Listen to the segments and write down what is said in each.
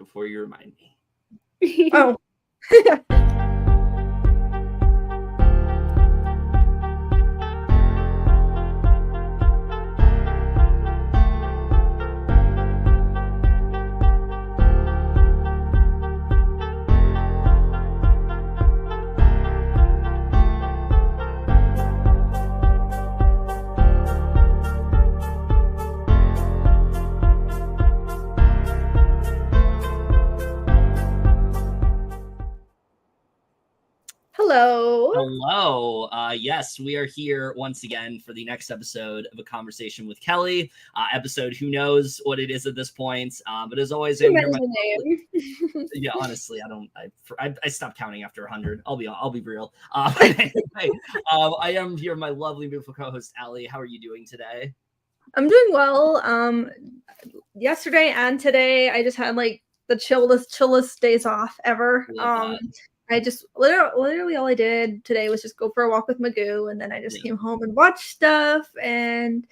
before you remind me. Oh. Hello. Yes, we are here once again for the next episode of A Conversation with Kely. Episode, who knows what it is at this point. But as always, I'm here. Yeah, honestly, I stopped counting after 100. I'll be real. Anyway, I am here with my lovely, beautiful co-host, Allie. How are you doing today? I'm doing well. Yesterday and today, I just had like the chillest days off ever. I just literally all I did today was just go for a walk with Magoo, and then I just came home and watched stuff and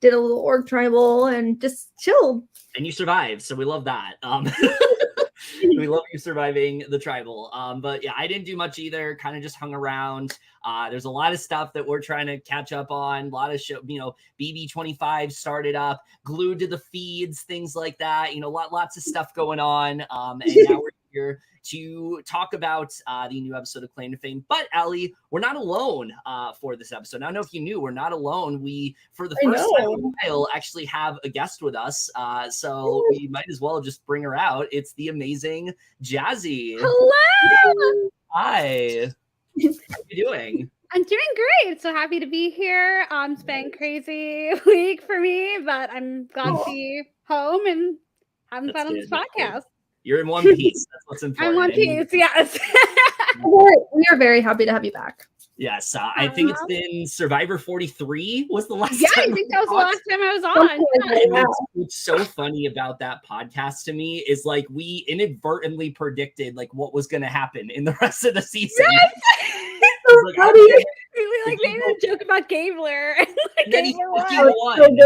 did a little org tribal and just chilled. And you survived, so we love that. We love you surviving the tribal. But yeah, I didn't do much either. Kind of just hung around. There's a lot of stuff that we're trying to catch up on. A lot of show, BB25 started up, glued to the feeds, things like that. Lots of stuff going on. And now we're here to talk about the new episode of Claim to Fame. But Allie, we're not alone for this episode. I don't know if you knew, we're not alone. We, for the first time in a while, actually have a guest with us. So we might as well just bring her out. It's the amazing Jazzy. Hello. Hi. How are you doing? I'm doing great. So happy to be here. It's been a crazy week for me, but I'm glad to be home and having fun on this podcast. You're in one piece. That's what's important. I'm one piece, yes. We are very happy to have you back. Yes, I think it's been Survivor 43 was the last time. Yeah, I think that was the last time I was on. And what's so funny about that podcast to me is like we inadvertently predicted like what was going to happen in the rest of the season. Yes! Like, we made a joke about Gabler. And then he won.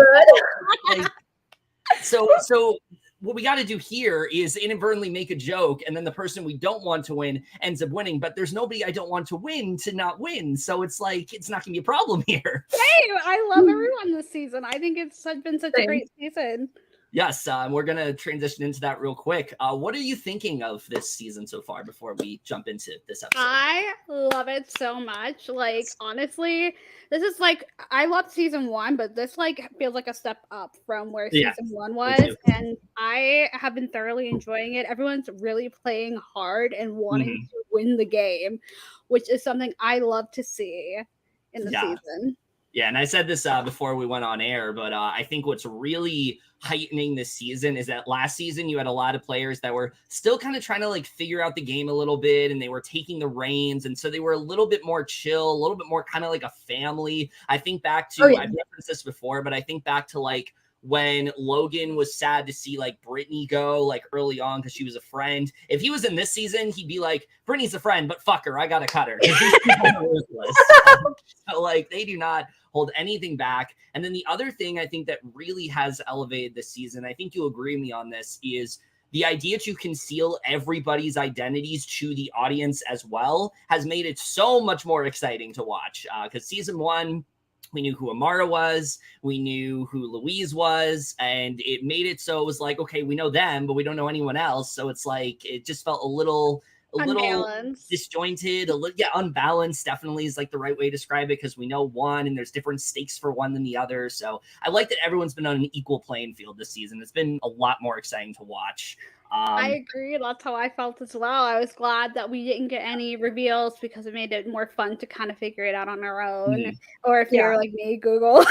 So good. So what we got to do here is inadvertently make a joke, and then the person we don't want to win ends up winning. But there's nobody I don't want to win to not win. So it's like, it's not going to be a problem here. Hey, I love everyone this season. I think it's been such a great season. Yes, we're going to transition into that real quick. What are you thinking of this season so far before we jump into this episode? I love it so much. Like, honestly, this is like, I loved season 1, but this like feels like a step up from where season 1 was. And I have been thoroughly enjoying it. Everyone's really playing hard and wanting to win the game, which is something I love to see in the season. Yeah, and I said this before we went on air, but I think what's really heightening this season is that last season you had a lot of players that were still kind of trying to like figure out the game a little bit, and they were taking the reins, and so they were a little bit more chill, a little bit more kind of like a family. I think back to, I've referenced this before, but I think back to like when Logan was sad to see like Brittany go like early on because she was a friend. If he was in this season, he'd be like, Brittany's a friend, but fuck her, I gotta cut her. So like they do not hold anything back. And then the other thing I think that really has elevated this season, I think you'll agree with me on this, is the idea to conceal everybody's identities to the audience as well has made it so much more exciting to watch. Because season 1, we knew who Amara was, we knew who Louise was, and it made it so it was like, okay, we know them, but we don't know anyone else. So it's like, it just felt a little disjointed, unbalanced definitely is like the right way to describe it, because we know one and there's different stakes for one than the other. So I like that everyone's been on an equal playing field this season. It's been a lot more exciting to watch. I agree. That's how I felt as well. I was glad that we didn't get any reveals because it made it more fun to kind of figure it out on our own. Or if you're like me, Google.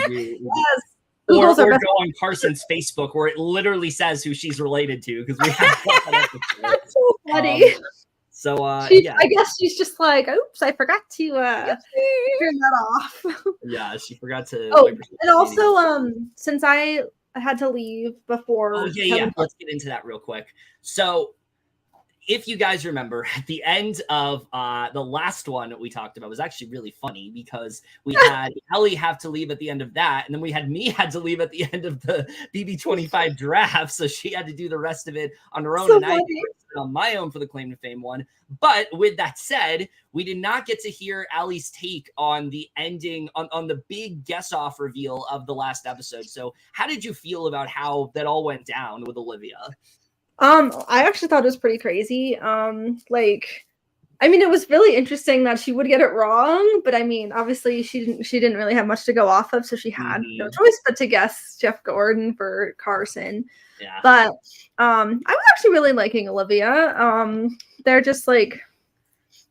Yes. Or go on Carson's Facebook where it literally says who she's related to, because we have that's so funny. I guess she's just like, oops, I forgot to turn that off. Yeah, she forgot to. And also, since I had to leave before. Let's get into that real quick. So if you guys remember, at the end of the last one that we talked about was actually really funny because we had Ellie have to leave at the end of that, and then we had me had to leave at the end of the BB25 draft, so she had to do the rest of it on her own, and I did it on my own for the Claim to Fame one. But with that said, we did not get to hear Allie's take on the ending, on the big guess-off reveal of the last episode. So how did you feel about how that all went down with Olivia? I actually thought it was pretty crazy. Like, I mean, it was really interesting that she would get it wrong, but I mean, obviously she didn't really have much to go off of, so she had no choice but to guess Jeff Gordon for Carson. Yeah. But I was actually really liking Olivia. They're just like,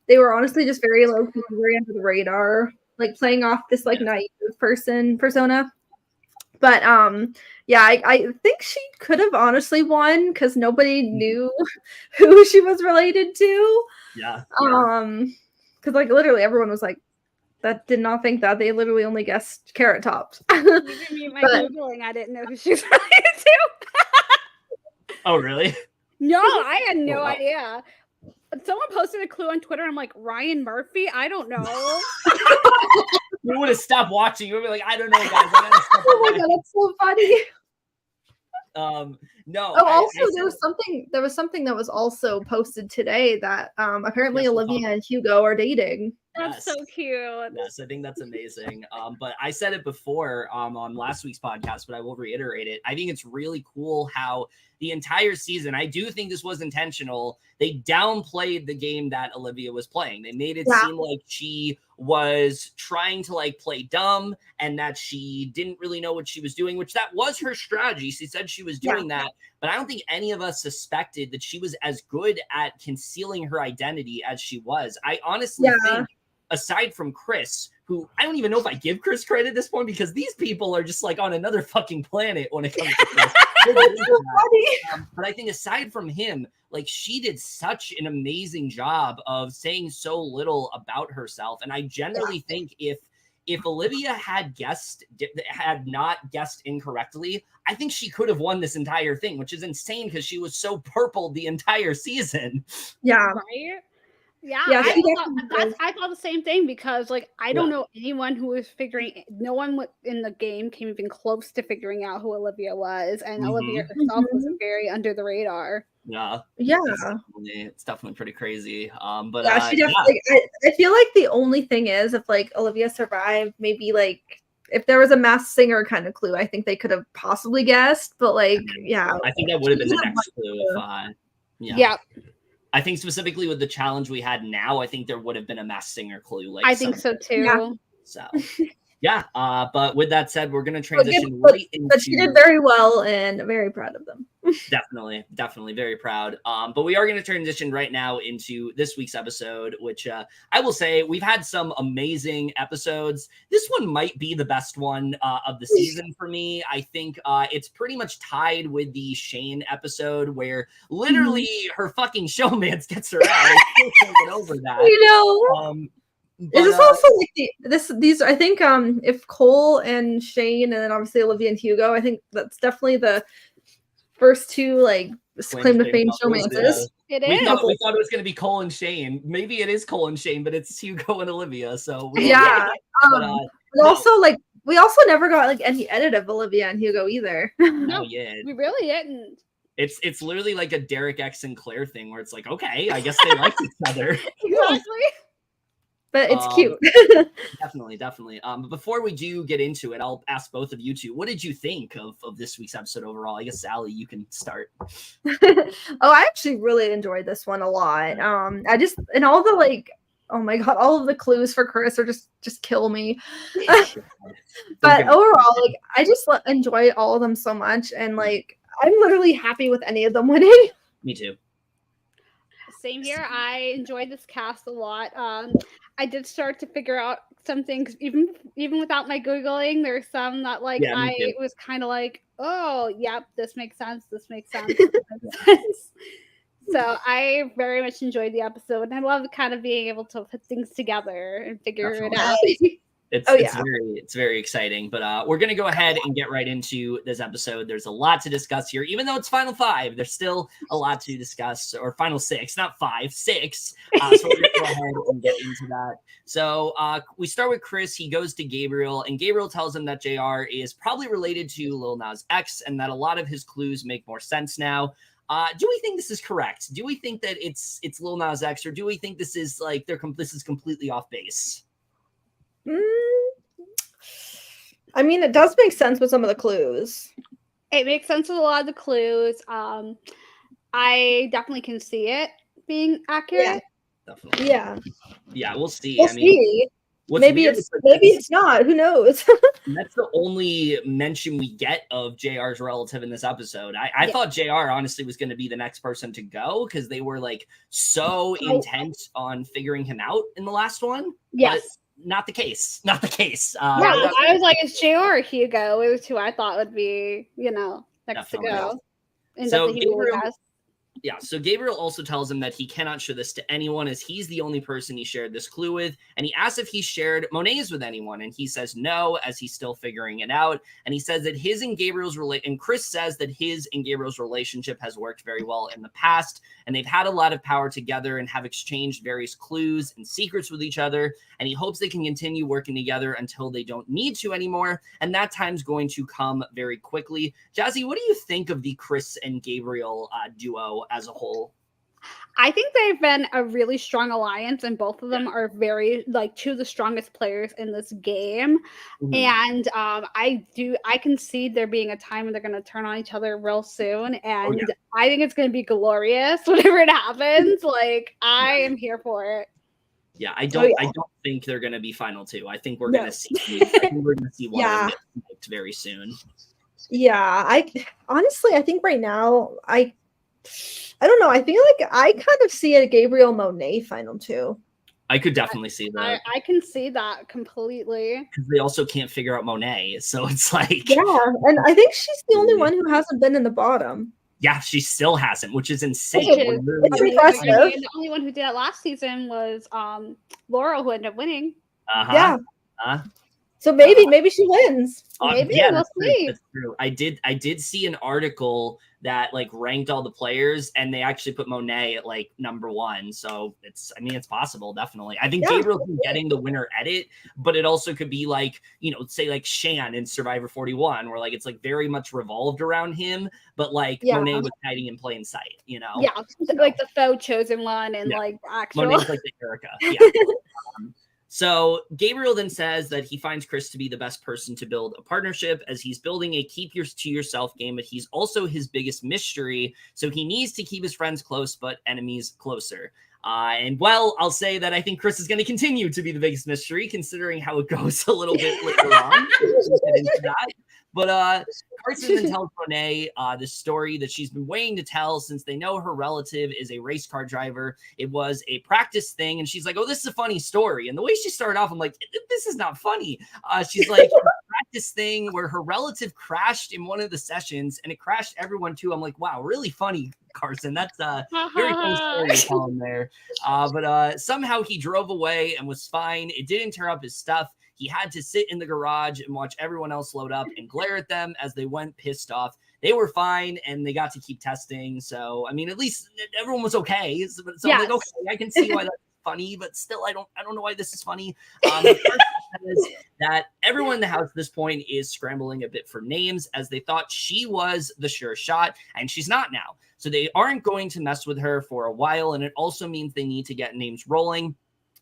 they were honestly just very low key, very under the radar, like playing off this like naive persona. But yeah, I think she could have honestly won because nobody knew who she was related to. Yeah. Because like literally everyone was like, that did not think that. They literally only guessed Carrot Tops. Even me, my Googling, I didn't know who she was related to. Oh, really? No, I had no idea. Someone posted a clue on Twitter. I'm like, Ryan Murphy? I don't know. You would have stopped watching. You would be like, I don't know, guys. I gotta stop oh my god, that's so funny. No. Oh, also there was something that was also posted today that apparently Olivia and Hugo are dating. That's so cute. Yes, I think that's amazing. But I said it before on last week's podcast, but I will reiterate it. I think it's really cool how the entire season, I do think this was intentional. They downplayed the game that Olivia was playing. They made it seem like she was trying to like play dumb and that she didn't really know what she was doing, which that was her strategy. She said she was doing that, but I don't think any of us suspected that she was as good at concealing her identity as she was. I honestly think, aside from Chris, who I don't even know if I give Chris credit at this point because these people are just like on another fucking planet when it comes to Chris. But I think aside from him, like she did such an amazing job of saying so little about herself. And I generally think if Olivia had not guessed incorrectly, I think she could have won this entire thing, which is insane because she was so purple the entire season. Yeah. Right? Yeah, I thought the same thing because, like, I don't know anyone who was no one in the game came even close to figuring out who Olivia was, and Olivia herself was very under the radar. Yeah. It's definitely pretty crazy. But she definitely. I feel like the only thing is if like Olivia survived, maybe like if there was a Masked Singer kind of clue, I think they could have possibly guessed. But like, I think that would have been the next clue. Yeah. I think specifically with the challenge we had now, I think there would have been a Masked Singer clue. Like I think so too. Yeah. So but with that said, we're going to transition right into. But she did very well, and very proud of them. Definitely very proud. But we are going to transition right now into this week's episode, which I will say we've had some amazing episodes. This one might be the best one of the season for me. I think it's pretty much tied with the Shane episode where literally her fucking showmance gets her out. I still can't get over that. You know. Is this also like these? I think if Cole and Shane, and then obviously Olivia and Hugo, I think that's definitely the first two like claim to fame showmances. It we is. Thought it was going to be Cole and Shane. Maybe it is Cole and Shane, but it's Hugo and Olivia. So also like we also never got like any edit of Olivia and Hugo either. No, we really didn't. It's literally like a Derek X Sinclair thing where it's like, okay, I guess they like each other. Exactly. But it's cute. Definitely. But before we do get into it, I'll ask both of you two, what did you think of this week's episode overall? I guess, Sally, you can start. I actually really enjoyed this one a lot. I just, and all the like, oh my god, all of the clues for Chris are just kill me. But overall, like, I just enjoy all of them so much. And like, I'm literally happy with any of them winning. Me too. Same here. I enjoyed this cast a lot. I did start to figure out some things, even without my Googling. There's some that like I was kind of like, oh, yep, this makes sense. This makes sense. So I very much enjoyed the episode, and I love kind of being able to put things together and figure it out. It's very exciting. But we're gonna go ahead and get right into this episode. There's a lot to discuss here, even though it's final 5. There's still a lot to discuss, or final 6, not 5, 6. So we're gonna go ahead and get into that. So we start with Chris. He goes to Gabriel, and Gabriel tells him that JR is probably related to Lil Nas X, and that a lot of his clues make more sense now. Do we think this is correct? Do we think that it's Lil Nas X, or do we think this is like this is completely off base? I mean, it does make sense with some of the clues. It makes sense with a lot of the clues. I definitely can see it being accurate. Yeah. Definitely. Yeah, we'll see. We'll see. Maybe it's not. Who knows? That's the only mention we get of JR's relative in this episode. I thought JR honestly was going to be the next person to go because they were like so intent on figuring him out in the last one. Yes. But not the case. Not the case. I was like, it's JR or Hugo. It was who I thought would be, next to go. And so Gabriel also tells him that he cannot show this to anyone as he's the only person he shared this clue with. And he asks if he shared Monet's with anyone. And he says no, as he's still figuring it out. And he says that his and Gabriel's and Chris says that his and Gabriel's relationship has worked very well in the past. And they've had a lot of power together and have exchanged various clues and secrets with each other. And he hopes they can continue working together until they don't need to anymore. And that time's going to come very quickly. Jazzy, what do you think of the Chris and Gabriel duo as a whole? I think they've been a really strong alliance, and both of them are very two of the strongest players in this game. Mm-hmm. And I can see there being a time when they're going to turn on each other real soon, and I think it's going to be glorious whenever it happens. I am here for it. Yeah, I don't think they're going to be final 2. I think we're going to see. I think we're going to see one of them very soon. Yeah, I think right now I don't know. I feel like I kind of see a Gabriel Monet final 2. I could definitely see that. I can see that completely. Because they also can't figure out Monet, so it's like and I think she's the only one who hasn't been in the bottom. Yeah, she still hasn't, which is insane. It's impressive. The only one who did that last season was Laurel, who ended up winning. Yeah. So maybe she wins. Maybe we'll see. That's true. I did see an article that ranked all the players, and they actually put Monet at number 1. So it's possible, definitely. I think Gabriel's getting the winner edit, but it also could be say Shan in Survivor 41, where it's very much revolved around him, but Monet was hiding in plain sight, Yeah, the faux chosen one, and actual. Monet's the Erica. Yeah. So Gabriel then says that he finds Chris to be the best person to build a partnership, as he's building a keep to yourself game, but he's also his biggest mystery. So he needs to keep his friends close, but enemies closer. I'll say that I think Chris is going to continue to be the biggest mystery, considering how it goes a little bit later on. But Carson then tells Monet the story that she's been waiting to tell since they know her relative is a race car driver. It was a practice thing, and she's like, oh, this is a funny story. And the way she started off, I'm like, this is not funny. She's like, a practice thing where her relative crashed in one of the sessions, and it crashed everyone too. I'm like, wow, really funny, Carson. That's a very funny story to tell him there. But somehow he drove away and was fine. It didn't tear up his stuff. He had to sit in the garage and watch everyone else load up and glare at them as they went pissed off. They were fine, and they got to keep testing. So, at least everyone was okay. So yes. I'm like, okay, I can see why that's funny, but still, I don't know why this is funny. Says that everyone in the house at this point is scrambling a bit for names, as they thought she was the sure shot, and she's not now. So they aren't going to mess with her for a while, and it also means they need to get names rolling.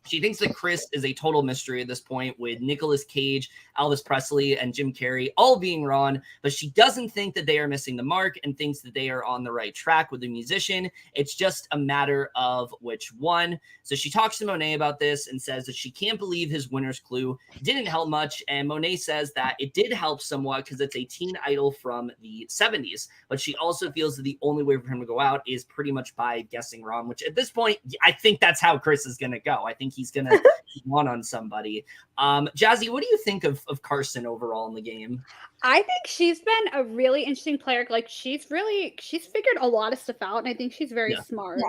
She thinks that Chris is a total mystery at this point, with Nicolas Cage, Elvis Presley, and Jim Carrey all being wrong, but she doesn't think that they are missing the mark and thinks that they are on the right track with the musician. It's just a matter of which one. So she talks to Monet about this and says that she can't believe his winner's clue didn't help much, and Monet says that it did help somewhat because it's a teen idol from the 70s, but she also feels that the only way for him to go out is pretty much by guessing wrong, which at this point, I think that's how Chris is going to go. I think he's going to one on somebody. Jazzy, what do you think of Carson overall in the game? I think she's been a really interesting player. She's figured a lot of stuff out, and I think she's very smart.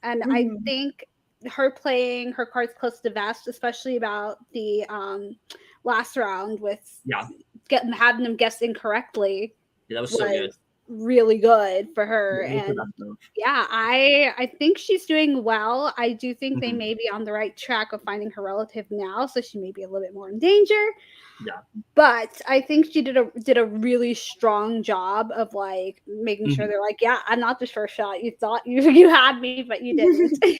And I think her playing her cards close to the vest, especially about the last round with having them guess incorrectly. Yeah, that was so good. Really good for her. Yeah, and I think she's doing well. I do think they may be on the right track of finding her relative now, so she may be a little bit more in danger. Yeah. But I think she did a really strong job of like making sure they're like, yeah, I'm not the first shot. You thought you had me, but you didn't.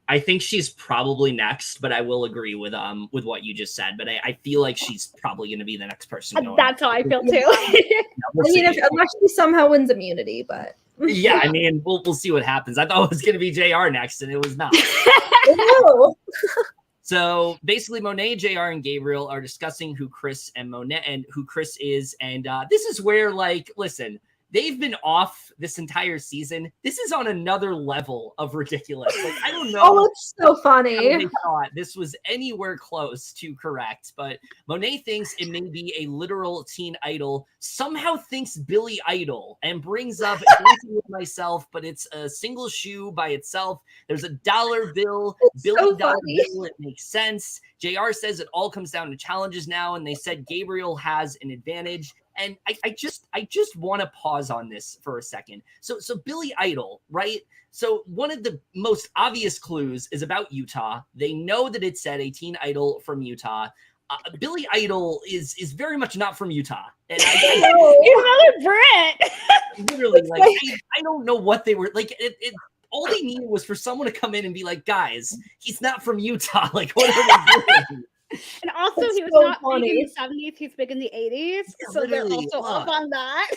I think she's probably next, but I will agree with what you just said. But I feel like she's probably going to be the next person going. That's how I feel too. Unless she somehow wins immunity, but yeah, I mean, we'll see what happens. I thought it was going to be JR next, and it was not. No. So basically, Monet, JR, and Gabriel are discussing who Chris is, and this is where, like, listen. They've been off this entire season. This is on another level of ridiculous. Like, I don't know. Oh, it's so funny. They thought this was anywhere close to correct, but Monet thinks it may be a literal teen idol. Somehow thinks Billy Idol and brings up with myself, but it's a single shoe by itself. There's a dollar bill, Billy dollar bill. It makes sense. JR says it all comes down to challenges now, and they said Gabriel has an advantage. And I just want to pause on this for a second. So Billy Idol, right? So one of the most obvious clues is about Utah. They know that it said a teen idol from Utah. Billy Idol is very much not from Utah. And you're another Brit. Literally, like I don't know what they were like. It all they needed was for someone to come in and be like, guys, he's not from Utah. Like, what are we doing? And also, he was not big in the 70s. He's big in the 80s. Yeah, so they're also up on that.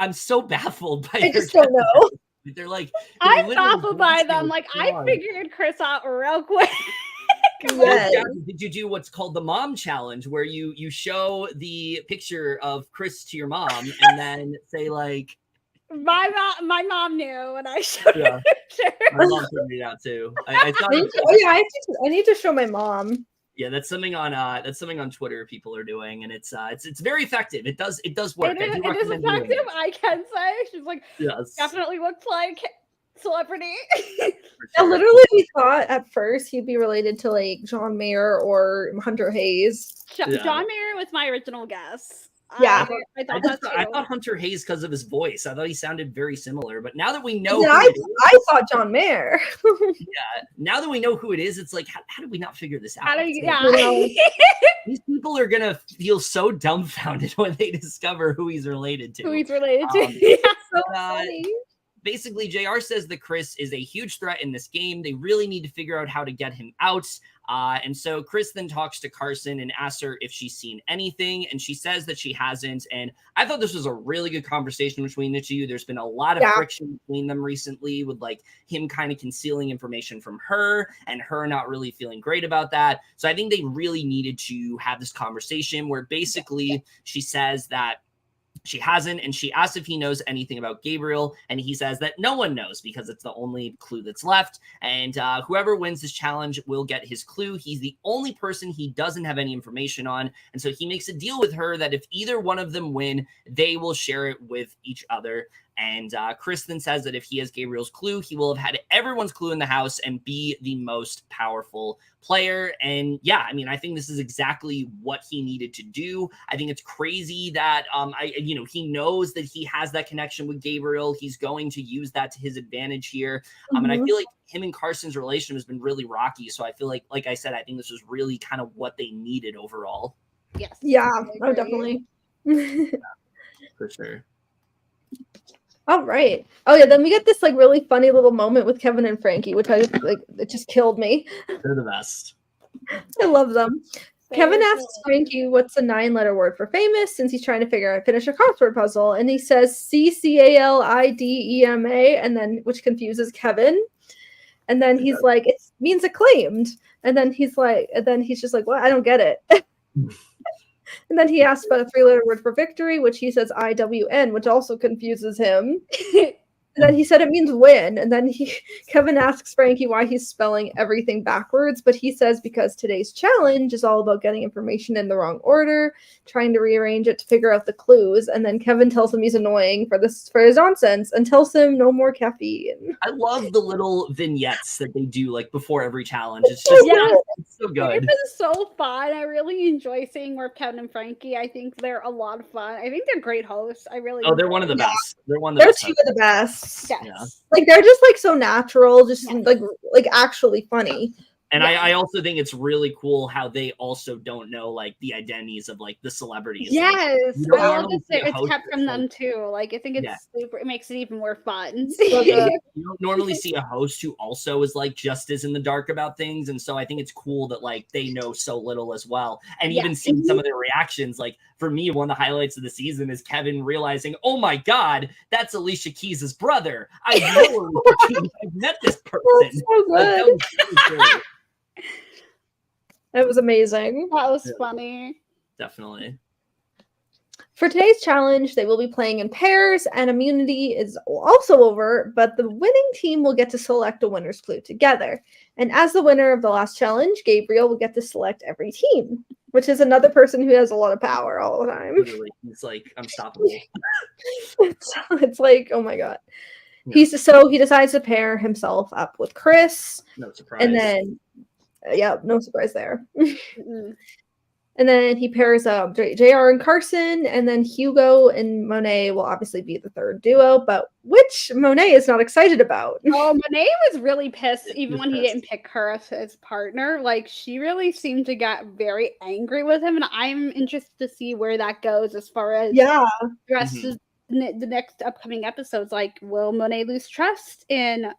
I'm so baffled by. I just don't know. They're like, I'm baffled by them. Like, I figured Chris out real quick. Yes. Did you do what's called the mom challenge, where you show the picture of Chris to your mom and then say like, my mom knew when I showed her the picture. My mom figured it out too. I thought. I need to show my mom. Yeah, that's something on Twitter people are doing, and it's very effective. It does work. It is effective. I can say she's like definitely looks like celebrity. Sure. Literally, we thought at first he'd be related to like John Mayer or Hunter Hayes. John Mayer was my original guess. Yeah, I thought Hunter Hayes because of his voice. I thought he sounded very similar. But now that we know, I thought John Mayer. Yeah, now that we know who it is, it's like, how did we not figure this out? These people are gonna feel so dumbfounded when they discover who he's related to. So funny. Basically, JR says that Chris is a huge threat in this game. They really need to figure out how to get him out. And so Chris then talks to Carson and asks her if she's seen anything. And she says that she hasn't. And I thought this was a really good conversation between the two. There's been a lot of friction between them recently with like him kind of concealing information from her and her not really feeling great about that. So I think they really needed to have this conversation where basically she says that she hasn't, and she asks if he knows anything about Gabriel, and he says that no one knows because it's the only clue that's left, and whoever wins this challenge will get his clue. He's the only person he doesn't have any information on, and so he makes a deal with her that if either one of them win, they will share it with each other. And Chris then says that if he has Gabriel's clue, he will have had everyone's clue in the house and be the most powerful player. And yeah, I mean, I think this is exactly what he needed to do. I think it's crazy that he knows that he has that connection with Gabriel. He's going to use that to his advantage here. And I feel like him and Carson's relationship has been really rocky. So I feel like I said, I think this was really kind of what they needed overall. Yes. Yeah. Oh, definitely. For sure. All right. Oh yeah, then we get this like really funny little moment with Kevin and Frankie, which I like it just killed me. They're the best. I love them. Kevin asks Frankie what's a 9-letter word for famous, since he's trying to finish a crossword puzzle, and he says CCALIDEMA, and then which confuses Kevin. And then he's like, it means acclaimed. And then he's just like, what? I don't get it. And then he asks about a 3-letter word for victory, which he says IWN, which also confuses him. And then he said it means win. And then Kevin asks Frankie why he's spelling everything backwards, but he says because today's challenge is all about getting information in the wrong order, trying to rearrange it to figure out the clues. And then Kevin tells him he's annoying for his nonsense and tells him no more caffeine. I love the little vignettes that they do like before every challenge. It's just it's so good. It's so fun. I really enjoy seeing more Kevin and Frankie. I think they're a lot of fun. I think they're great hosts. I really they're one of the best. They're two of the best. Yes. Yeah. Like they're just like so natural, just like actually funny. And I also think it's really cool how they also don't know like the identities of like the celebrities. Yes, like, I love that it's kept from them too. Like I think it's super. It makes it even more fun. You don't normally see a host who also is like just as in the dark about things, and so I think it's cool that like they know so little as well. And even seeing some of their reactions, like for me, one of the highlights of the season is Kevin realizing, "Oh my God, that's Alicia Keys' brother. I know Alicia Keys. I've met this person." That's so good. It was amazing. That was funny. Definitely. For today's challenge, they will be playing in pairs, and immunity is also over, but the winning team will get to select a winner's clue together. And as the winner of the last challenge, Gabriel will get to select every team, which is another person who has a lot of power all the time. Literally, he's like unstoppable. It's like, oh my God. Yeah. He decides to pair himself up with Chris. No surprise. And then no surprise there. And then he pairs up JR and Carson, and then Hugo and Monet will obviously be the third duo, but which Monet is not excited about. Oh, Monet was really pissed even when he didn't pick her as his partner. Like, she really seemed to get very angry with him, and I'm interested to see where that goes as far as the rest of the next upcoming episodes. Like, will Monet lose trust in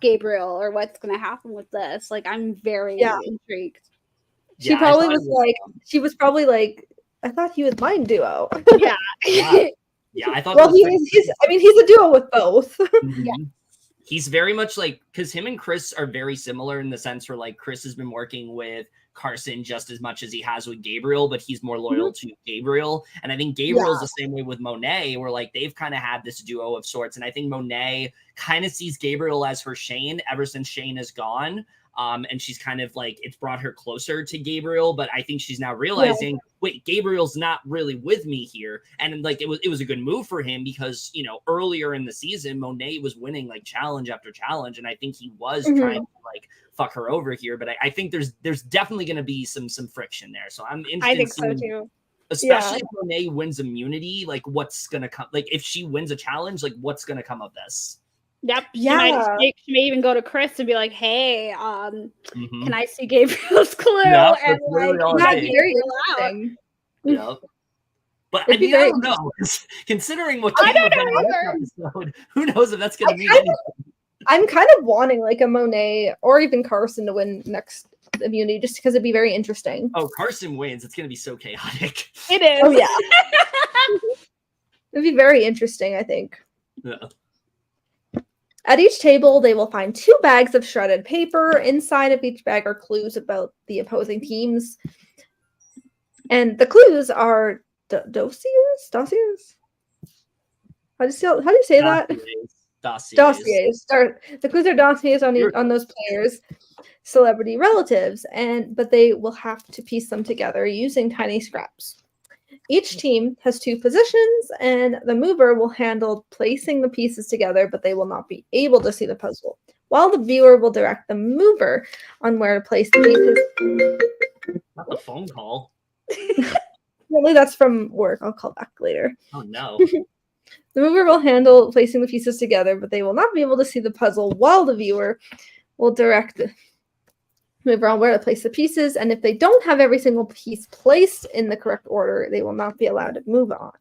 Gabriel, or what's going to happen with this? Like, I'm very intrigued. She probably was probably like, I thought he was my duo. Yeah. I thought. Well, he's a duo with both. Yeah. He's very much like, because him and Chris are very similar in the sense where like Chris has been working with Carson just as much as he has with Gabriel, but he's more loyal to Gabriel. And I think Gabriel's the same way with Monet, where like they've kind of had this duo of sorts. And I think Monet kind of sees Gabriel as her Shane ever since Shane is gone. And she's kind of like, it's brought her closer to Gabriel, but I think she's now realizing, wait, Gabriel's not really with me here. And like, it was a good move for him because, you know, earlier in the season, Monet was winning like challenge after challenge. And I think he was trying to like fuck her over here, but I think there's definitely going to be some friction there. So I'm interested. I think so too. Especially if Monet wins immunity, like what's going to come, like if she wins a challenge, like what's going to come of this? Yep. She may even go to Chris and be like, "Hey, can I see Gabriel's clue?" Yep, and really like, very interesting. Yep. But I mean, I don't know. Considering what came of that episode, who knows if that's going to mean anything. I'm kind of wanting like a Monet or even Carson to win next immunity, just because it'd be very interesting. Oh, Carson wins. It's going to be so chaotic. It is. Oh yeah. It'd be very interesting, I think. Yeah. At each table, they will find 2 bags of shredded paper. Inside of each bag are clues about the opposing teams. And the clues are dossiers? How do you say that? Dossiers. The clues are dossiers on those players' celebrity relatives, but they will have to piece them together using tiny scraps. Each team has 2 positions, and the mover will handle placing the pieces together, but they will not be able to see the puzzle, while the viewer will direct the mover on where to place the pieces. Not a phone call. Really, that's from work. I'll call back later. Oh, no. The mover will handle placing the pieces together, but they will not be able to see the puzzle, while the viewer will direct the mover on where to place the pieces, and if they don't have every single piece placed in the correct order, they will not be allowed to move on.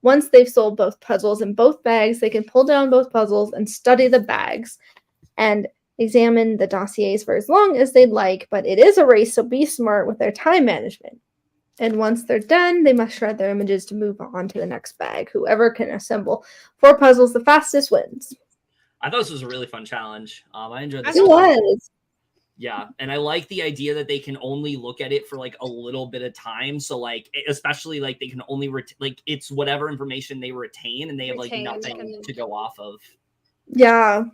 Once they've sold both puzzles in both bags, they can pull down both puzzles and study the bags and examine the dossiers for as long as they'd like, but it is a race, so be smart with their time management. And once they're done, they must shred their images to move on to the next bag. Whoever can assemble 4 puzzles the fastest wins. I thought this was a really fun challenge. I enjoyed this. It was. Yeah, and I like the idea that they can only look at it for like a little bit of time. So like, especially like they can only like it's whatever information they retain, and they have like nothing to go off of. Yeah.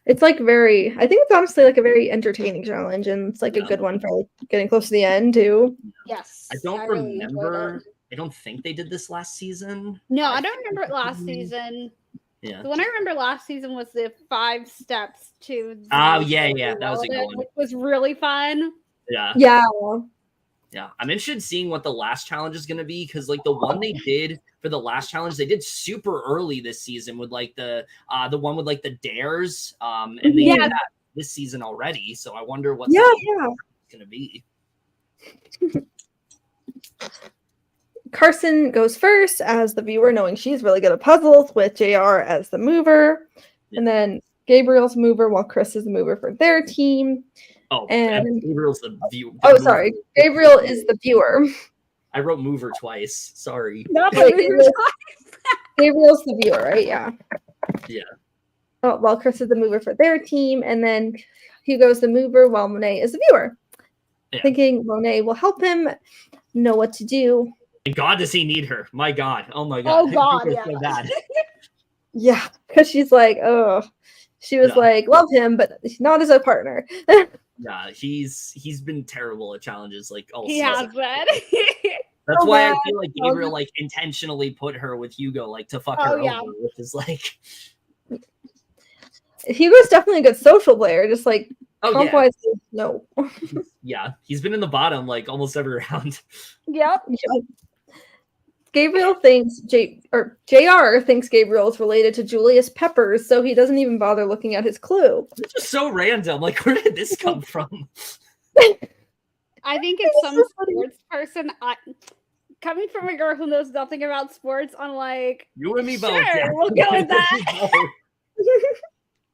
It's like I think it's honestly like a very entertaining challenge, and it's like a good one for like getting close to the end too. Yes. I don't really remember. I don't think they did this last season. No, I don't remember it last season. Yeah. The one I remember last season was the 5 steps to Oh, yeah. That was a good one. which was really fun. Yeah. Yeah. Yeah. I'm interested in seeing what the last challenge is going to be because, like, the one they did for the last challenge, they did super early this season with, like, the one with, like, the dares. And they did that this season already. So I wonder what's going to be. Carson goes first as the viewer, knowing she's really good at puzzles, with JR as the mover. Yeah. And then Gabriel's mover, while Chris is the mover for their team. Oh, and Gabriel's the viewer. Oh, sorry. Gabriel is the viewer. I wrote mover twice. Sorry. No, Gabriel's the viewer, right? Yeah. Yeah. Oh, while Chris is the mover for their team. And then Hugo's the mover, while Monet is the viewer. Yeah. Thinking Monet will help him know what to do. And God, does he need her? My God. Oh, my God. Oh, God, yeah. So bad. Yeah, because she's like, oh. She was like, love him, but not as a partner. Yeah, he's been terrible at challenges. Like, all he has been. That's why I feel like Gabriel like intentionally put her with Hugo, like to fuck her over, which is like. Hugo's definitely a good social player, just like comp-wise, no. Yeah, he's been in the bottom like almost every round. Yep. Gabriel thinks JR thinks Gabriel is related to Julius Peppers, so he doesn't even bother looking at his clue. It's just so random. Like, where did this come from? I think it's some sports person. Coming from a girl who knows nothing about sports, I'm like, you and me both. Sure, yeah. we'll go with that.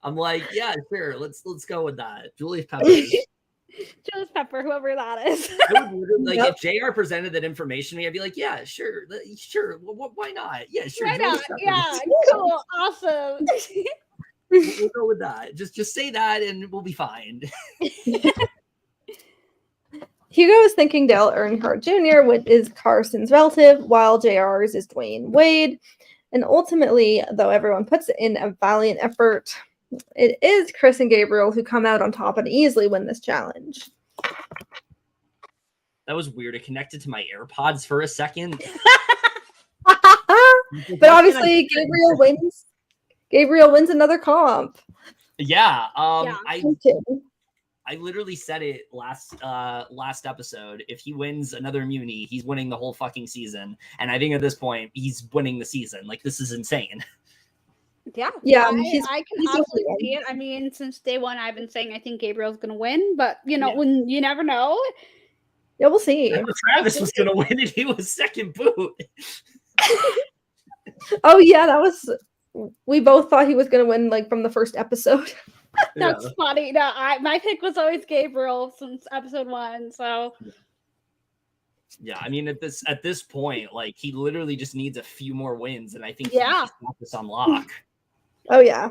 I'm like, yeah, sure. Let's go with that. Julius Peppers. Julius Pepper, whoever that is. I would literally, like, if JR presented that information to me, I'd be like, yeah, sure. Why not? Yeah, sure. Why not? Yeah, cool, awesome. We'll go with that. Just say that, and we'll be fine. Hugo is thinking Dale Earnhardt Jr., which is Carson's relative, while JR's is Dwayne Wade. And ultimately, though everyone puts in a valiant effort, it is Chris and Gabriel who come out on top and easily win this challenge. That was weird. It connected to my AirPods for a second. But obviously, Gabriel wins. Gabriel wins another comp. Yeah. I literally said it last episode. If he wins another Muni, he's winning the whole fucking season. And I think at this point, he's winning the season. Like, this is insane. Yeah. I can absolutely see it. I mean, since day one, I've been saying I think Gabriel's going to win, but when you never know. Yeah, we'll see. Travis was going to win, and he was second boot. Oh yeah, we both thought he was going to win like from the first episode. That's funny. No, my pick was always Gabriel since episode 1. So. Yeah, I mean, at this point, like, he literally just needs a few more wins, and I think he's got this on lock. Oh yeah.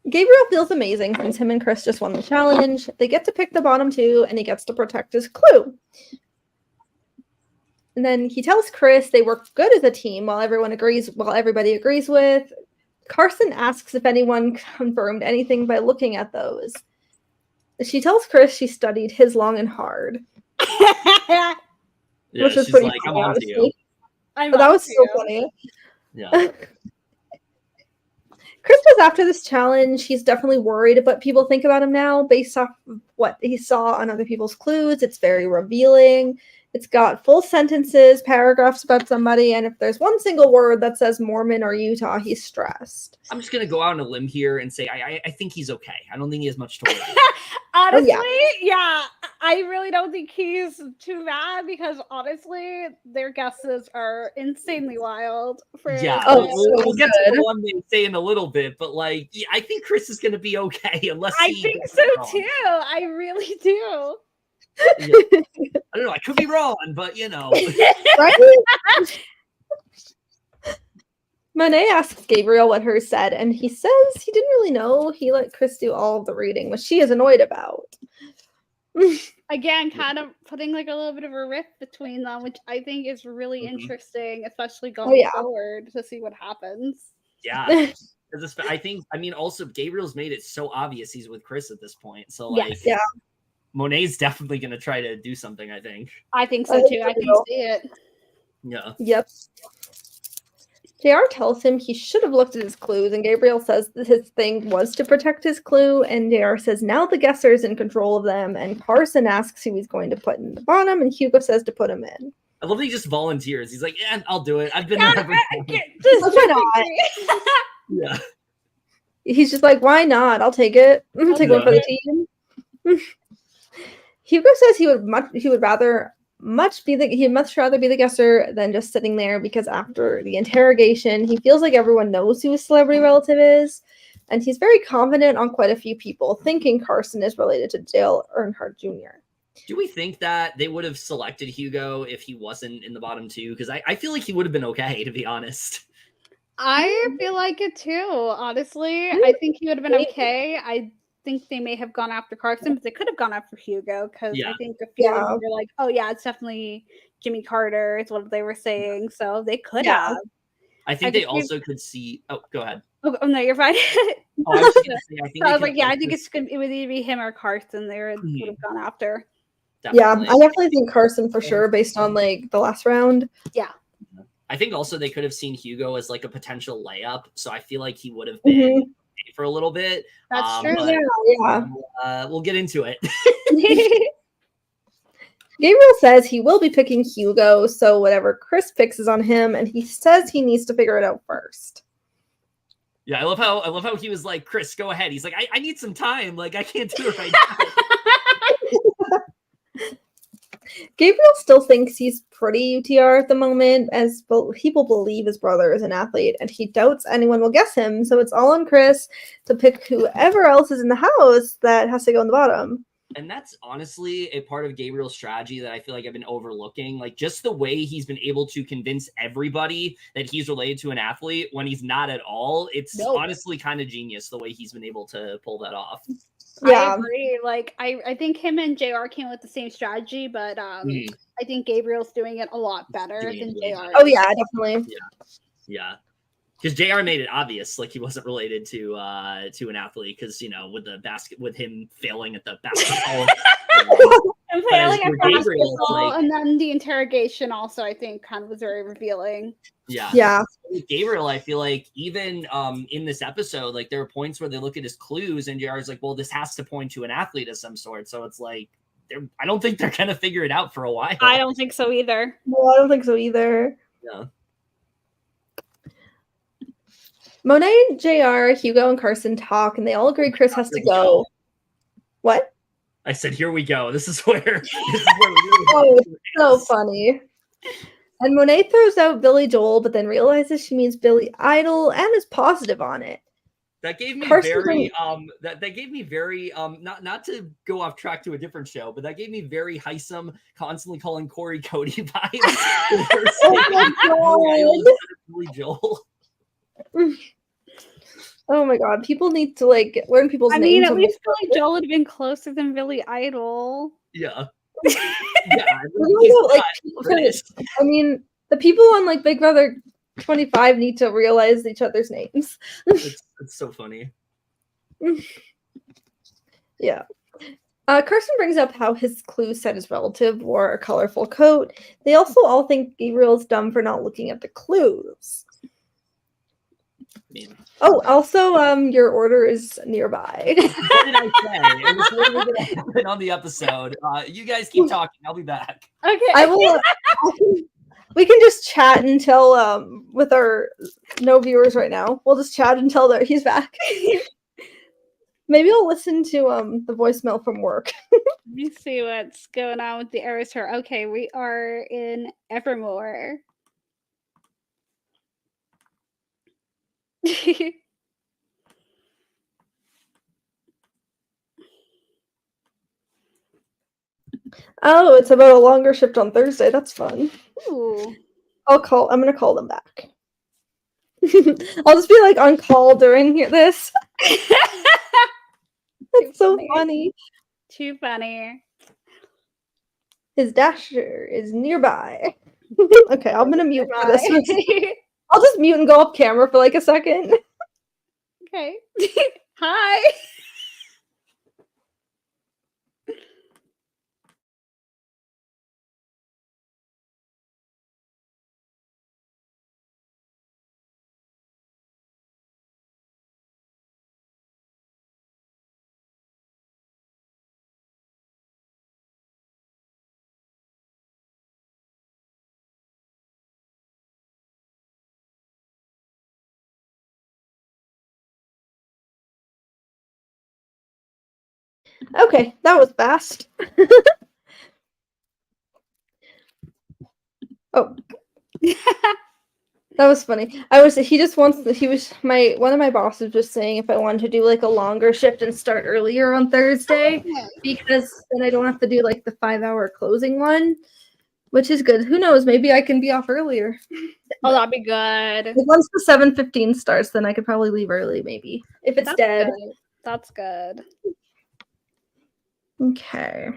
Gabriel feels amazing since him and Chris just won the challenge. They get to pick the bottom 2, and he gets to protect his clue. And then he tells Chris they work good as a team while everybody agrees with. Carson asks if anyone confirmed anything by looking at those. She tells Chris she studied his long and hard. Which was pretty funny, I'm on to you. That was so funny. Yeah. Chris was after this challenge. He's definitely worried about people think about him now based off of what he saw on other people's clues. It's very revealing. It's got full sentences, paragraphs about somebody, and if there's one single word that says Mormon or Utah, he's stressed. I'm just going to go out on a limb here and say I think he's okay. I don't think he has much to worry. Honestly, yeah. I really don't think he's too bad because, honestly, their guesses are insanely wild. We'll get to the one they say in a little bit, but, like, I think Chris is going to be okay unless I think so, too. I really do. Yeah. I don't know. I could be wrong, but Right? Monet asks Gabriel what hers said, and he says he didn't really know. He let Chris do all of the reading, which she is annoyed about. Again, kind of putting like a little bit of a rift between them, which I think is really interesting, especially going forward to see what happens. Yeah. I mean, also Gabriel's made it so obvious he's with Chris at this point. So like, yeah. Monet's definitely going to try to do something, I think. I think so too. I can see it. Yeah. Yep. JR tells him he should have looked at his clues, and Gabriel says that his thing was to protect his clue, and JR says now the guesser is in control of them, and Carson asks who he's going to put in the bottom, and Hugo says to put him in. I love that he just volunteers. He's like, yeah, I'll do it. I've been there before. Why not? Yeah. He's just like, why not? I'll take it. I'll take one for the team. Hugo says he'd much rather be the guesser than just sitting there, because after the interrogation, he feels like everyone knows who his celebrity relative is, and he's very confident on quite a few people, thinking Carson is related to Dale Earnhardt Jr. Do we think that they would have selected Hugo if he wasn't in the bottom two? Because I feel like he would have been okay, to be honest. I feel like it too, honestly. I think he would have been okay. I think they may have gone after Carson, but they could have gone after Hugo, because I think a few of them were like, oh yeah, it's definitely Jimmy Carter is what they were saying. So they could have. I think they also could see. Oh, go ahead. Oh no, you're fine. I was just gonna say, I was like, yeah, I think it would either be him or Carson they would have gone after. Definitely. Yeah, I definitely think Carson for sure, based on like the last round. Yeah. I think also they could have seen Hugo as like a potential layup, so I feel like he would have been for a little bit. That's true. Yeah. We'll get into it. Gabriel says he will be picking Hugo, so whatever Chris picks is on him, and he says he needs to figure it out first. Yeah, I love how he was like, Chris, go ahead. He's like, I need some time. Like, I can't do it right now. Gabriel still thinks he's pretty UTR at the moment, as people believe his brother is an athlete, and he doubts anyone will guess him, so it's all on Chris to pick whoever else is in the house that has to go in the bottom. And that's honestly a part of Gabriel's strategy that I feel like I've been overlooking. Like, just the way he's been able to convince everybody that he's related to an athlete when he's not at all. It's honestly kind of genius the way he's been able to pull that off. Yeah. I agree. Like, I think him and JR came with the same strategy, but I think Gabriel's doing it a lot better than JR. Oh yeah, definitely. Yeah. Because JR made it obvious, like he wasn't related to an athlete, because with him failing at the basketball, and failing at basketball, and then the interrogation also, I think, kind of was very revealing. Yeah. With Gabriel, I feel like even in this episode, like there are points where they look at his clues, and JR's like, well, this has to point to an athlete of some sort. So it's like, I don't think they're gonna figure it out for a while. I don't think so either. No, I don't think so either. Yeah. Monet, JR, Hugo, and Carson talk, and they all agree Chris has to go. What? I said, here we go. This is where we so funny. And Monet throws out Billy Joel, but then realizes she means Billy Idol and is positive on it. That gave me Carson very that gave me very not to go off track to a different show, but that gave me very Heisem constantly calling Corey Cody vibes. Oh my God. Billy Joel. Oh my God! People need to learn people's names. I mean, at least Billy Joel would have been closer than Billy Idol. Yeah. I mean, the people on Big Brother 25 need to realize each other's names. It's so funny. Yeah. Carson brings up how his clue said his relative wore a colorful coat. They also all think Gabriel's dumb for not looking at the clues. Oh, also, your order is nearby. What did I say? It was literally going to happen on the episode. You guys keep talking. I'll be back. Okay. I will. We can just chat until with our no viewers right now. We'll just chat until he's back. Maybe I'll listen to the voicemail from work. Let me see what's going on with the errors here. Okay, we are in Evermore. Oh, it's about a longer shift on Thursday. That's fun. Ooh. I'm gonna call them back. I'll just be on call during this. That's so funny. Too funny. His dasher is nearby. Okay, I'm gonna mute for this one. I'll just mute and go off camera for like a second. Okay. Hi. Okay, that was fast. Oh. That was funny. One of my bosses was saying if I wanted to do like a longer shift and start earlier on Thursday, because then I don't have to do like the 5-hour closing one, which is good. Who knows? Maybe I can be off earlier. Oh, that'd be good. Once the 7:15 starts, then I could probably leave early, maybe. If it's dead. Good. That's good. Okay.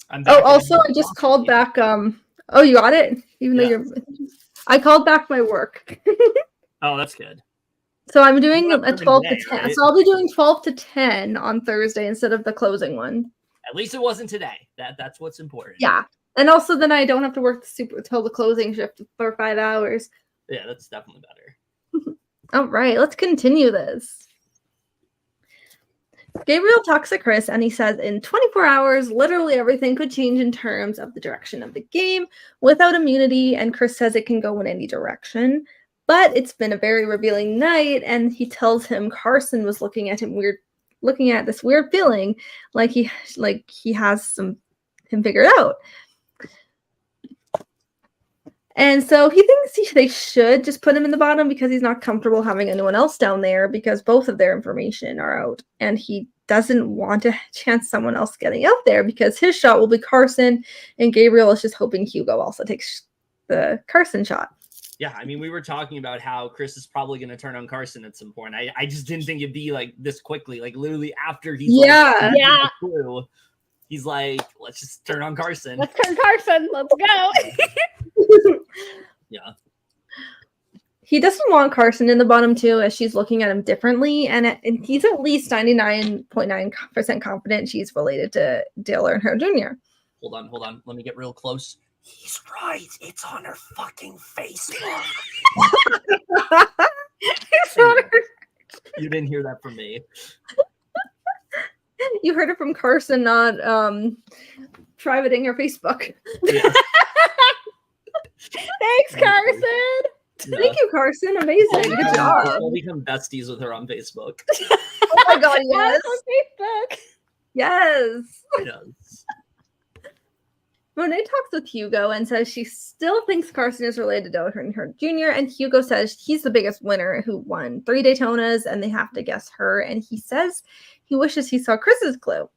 Also, I just called back. Oh, you got it? Even though I called back my work. Oh, that's good. So I'm doing a 12 today, to 10. right? So I'll be doing 12 to 10 on Thursday instead of the closing one. At least it wasn't today. That's what's important. Yeah. And also then I don't have to work till the closing shift for 5 hours. Yeah, that's definitely better. All right, let's continue this. Gabriel talks to Chris and he says in 24 hours, literally everything could change in terms of the direction of the game without immunity. And Chris says it can go in any direction. But it's been a very revealing night. And he tells him Carson was looking at this weird feeling like he has him figured out. And so he thinks they should just put him in the bottom because he's not comfortable having anyone else down there because both of their information are out. And he doesn't want to chance someone else getting out there because his shot will be Carson. And Gabriel is just hoping Hugo also takes the Carson shot. Yeah, I mean, we were talking about how Chris is probably going to turn on Carson at some point. I just didn't think it'd be like this quickly. Like literally after he's he's like, let's just turn on Carson. Let's turn Carson. Let's go. Yeah. He doesn't want Carson in the bottom two as she's looking at him differently. And he's at least 99.9% confident she's related to Dale Earnhardt Jr. Hold on. Let me get real close. He's right. It's on her fucking Facebook. You didn't hear that from me. You heard it from Carson, not privating her Facebook. Yeah. Thanks, Carson. Yeah. Thank you, Carson. Amazing. Good job. We'll become besties with her on Facebook. Oh my god, yes. On Facebook. Yes. Yes. Monet talks with Hugo and says she still thinks Carson is related to Earnhardt Jr. And Hugo says he's the biggest winner who won 3 Daytonas and they have to guess her. And he says he wishes he saw Chris's clue.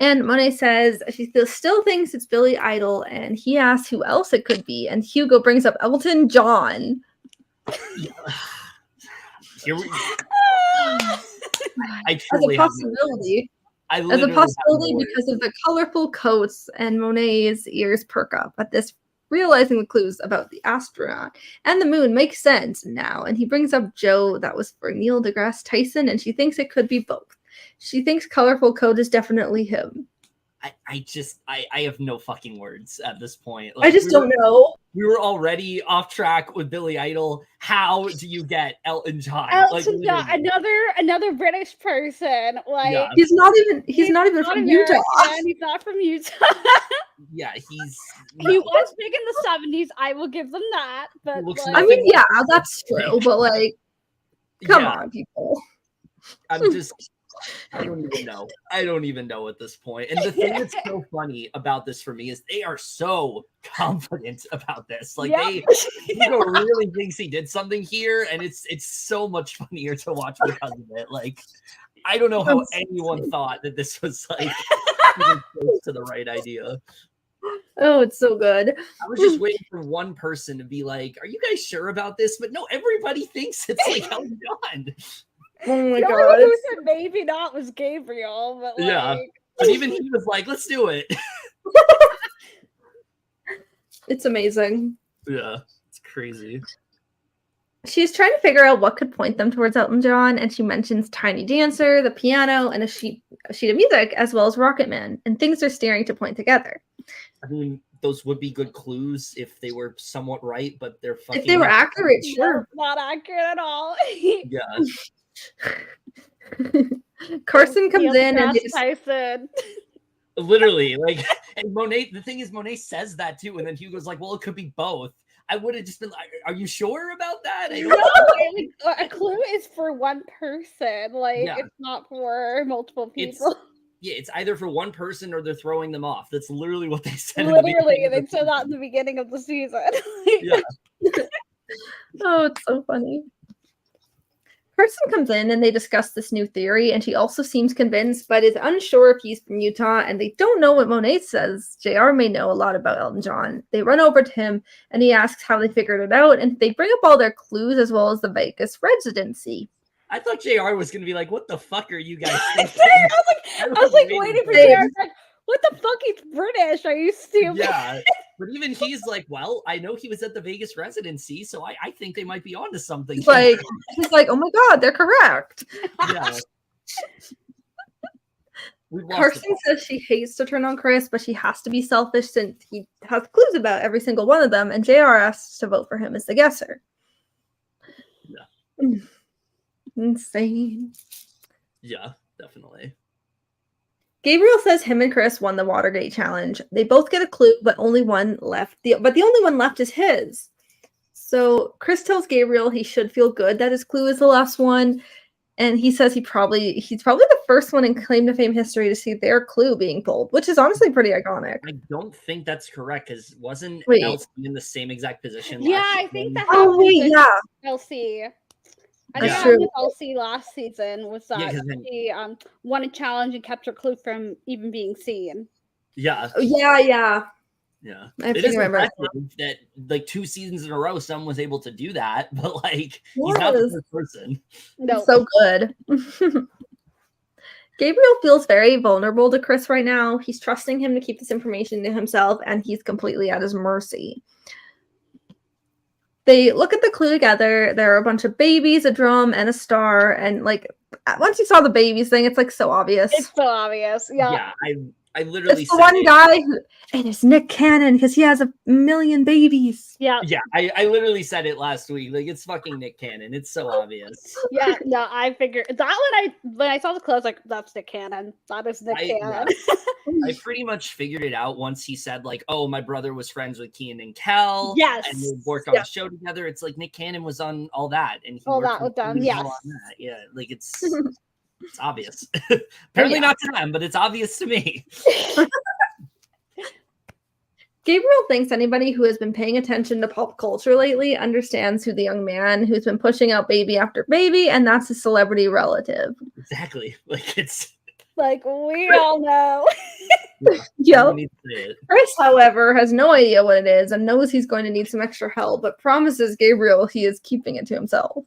And Monet says she still thinks it's Billy Idol, and he asks who else it could be. And Hugo brings up Elton John. Here we As a possibility. Because of the colorful coats, and Monet's ears perk up at this, realizing the clues about the astronaut and the moon makes sense now. And he brings up Joe, that was for Neil deGrasse Tyson, and she thinks it could be both. She thinks colorful coat is definitely him. I have no fucking words at this point. Like, I just don't know. We were already off track with Billy Idol. How do you get Elton John? Elton John, another British person. Like yeah. he's not even from Utah. And he's not from Utah. Yeah, he was big in the 70s. I will give them that. But like, I mean, yeah, that's true. But like, come on, people. I don't even know at this point. And the thing that's so funny about this for me is they are so confident about this. Like Hugo really thinks he did something here, and it's so much funnier to watch because of it. Like, I don't know how anyone thought that this was like close to the right idea. Oh, it's so good. I was just waiting for one person to be like, "Are you guys sure about this?" But no, everybody thinks it's like Elton John. Oh my god! Who said maybe not was Gabriel, but like... yeah, but even he was like, "Let's do it." It's amazing. Yeah, it's crazy. She's trying to figure out what could point them towards Elton John, and she mentions Tiny Dancer, the piano, and a sheet of music, as well as Rocket Man, and things are steering to point together. I mean, those would be good clues if they were somewhat right, but they're fucking. If they were accurate, sure. Not accurate at all. Yeah. Carson comes in and Tyson. Literally, like, and Monet. The thing is, Monet says that too, and then Hugo's like, "Well, it could be both." I would have just been like, "Are you sure about that?" A clue is for one person. Like, it's not for multiple people. It's either for one person or they're throwing them off. That's literally what they said. Literally, they said that in the beginning of the season. Yeah. Oh, it's so funny. Carson comes in and they discuss this new theory, and she also seems convinced, but is unsure if he's from Utah, and they don't know what Monet says. JR may know a lot about Elton John. They run over to him, and he asks how they figured it out, and they bring up all their clues as well as the Vegas residency. I thought JR was going to be like, "What the fuck are you guys thinking?" I was like waiting for JR. Like, what the fuck? He's British. Are you stupid? Yeah. But even he's like, well, I know he was at the Vegas residency, so I think they might be onto something. He's like, oh my god, they're correct. Yeah. Carson says she hates to turn on Chris, but she has to be selfish since he has clues about every single one of them, and JR asks to vote for him as the guesser. Yeah. Insane. Yeah, definitely. Gabriel says him and Chris won the Watergate challenge. They both get a clue, but only one left. But the only one left is his. So Chris tells Gabriel he should feel good that his clue is the last one, and he says he's probably the first one in claim to fame history to see their clue being pulled, which is honestly pretty iconic. I don't think that's correct because wasn't Elsie in the same exact position? Yeah, I think that. Oh wait, yeah, Elsie. I think that was Elsie last season was that she won a challenge and kept her clue from even being seen. Yeah. Yeah. It is impressive that like 2 seasons in a row someone was able to do that, but like he's not the first person. No. It's so good. Gabriel feels very vulnerable to Chris right now. He's trusting him to keep this information to himself, and he's completely at his mercy. They look at the clue together. There are a bunch of babies, a drum, and a star. And like, once you saw the babies thing, it's like so obvious. It's so obvious. Yeah. Yeah. I literally it's the one guy who, and it's Nick Cannon because he has 1 million babies. Yeah. Yeah. I literally said it last week. Like, it's fucking Nick Cannon. It's so obvious. Yeah. No, I figured that when I saw the clue, I was like, that's Nick Cannon. That is Nick Cannon. I pretty much figured it out once he said, like, oh, my brother was friends with Kean and Kel. Yes. And they worked on the show together. It's like Nick Cannon was on all that. And he all that with them. Yes. Yeah. Like, it's obvious. Apparently not to them, but it's obvious to me. Gabriel thinks anybody who has been paying attention to pop culture lately understands who the young man who's been pushing out baby after baby, and that's his celebrity relative. Exactly. Like, it's like we all know. Yep. Chris, however, has no idea what it is and knows he's going to need some extra help, but promises Gabriel he is keeping it to himself.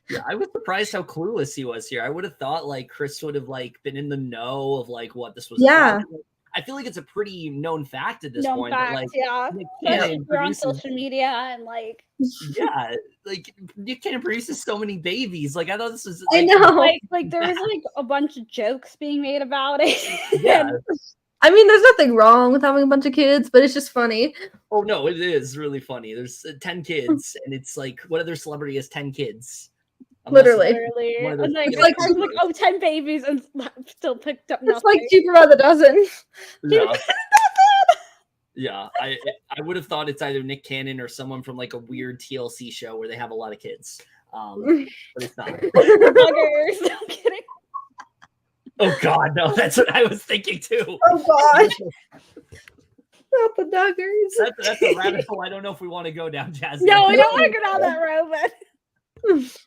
Yeah, I was surprised how clueless he was here. I would have thought like Chris would have like been in the know of like what this was. Yeah. About. I feel like it's a pretty known fact at this point. Fact, like, yeah. We're on social media and like. Yeah, like Nick Cannon produces so many babies. Like I thought this was. Like, I know. Like there was like a bunch of jokes being made about it. Yeah. I mean, there's nothing wrong with having a bunch of kids, but it's just funny. Oh no, it is really funny. There's 10 kids, and it's like what other celebrity has 10 kids? Literally. And like 10 babies and still picked up nothing. It's like cheaper by the dozen. Yeah, I would have thought it's either Nick Cannon or someone from like a weird TLC show where they have a lot of kids. But it's not. Buggers. No, I'm kidding. Oh God, no! That's what I was thinking too. Oh God. Not the Duggars. That's a rabbit hole. I don't know if we want to go down, Jasmine. No, we don't want to go down that road, but.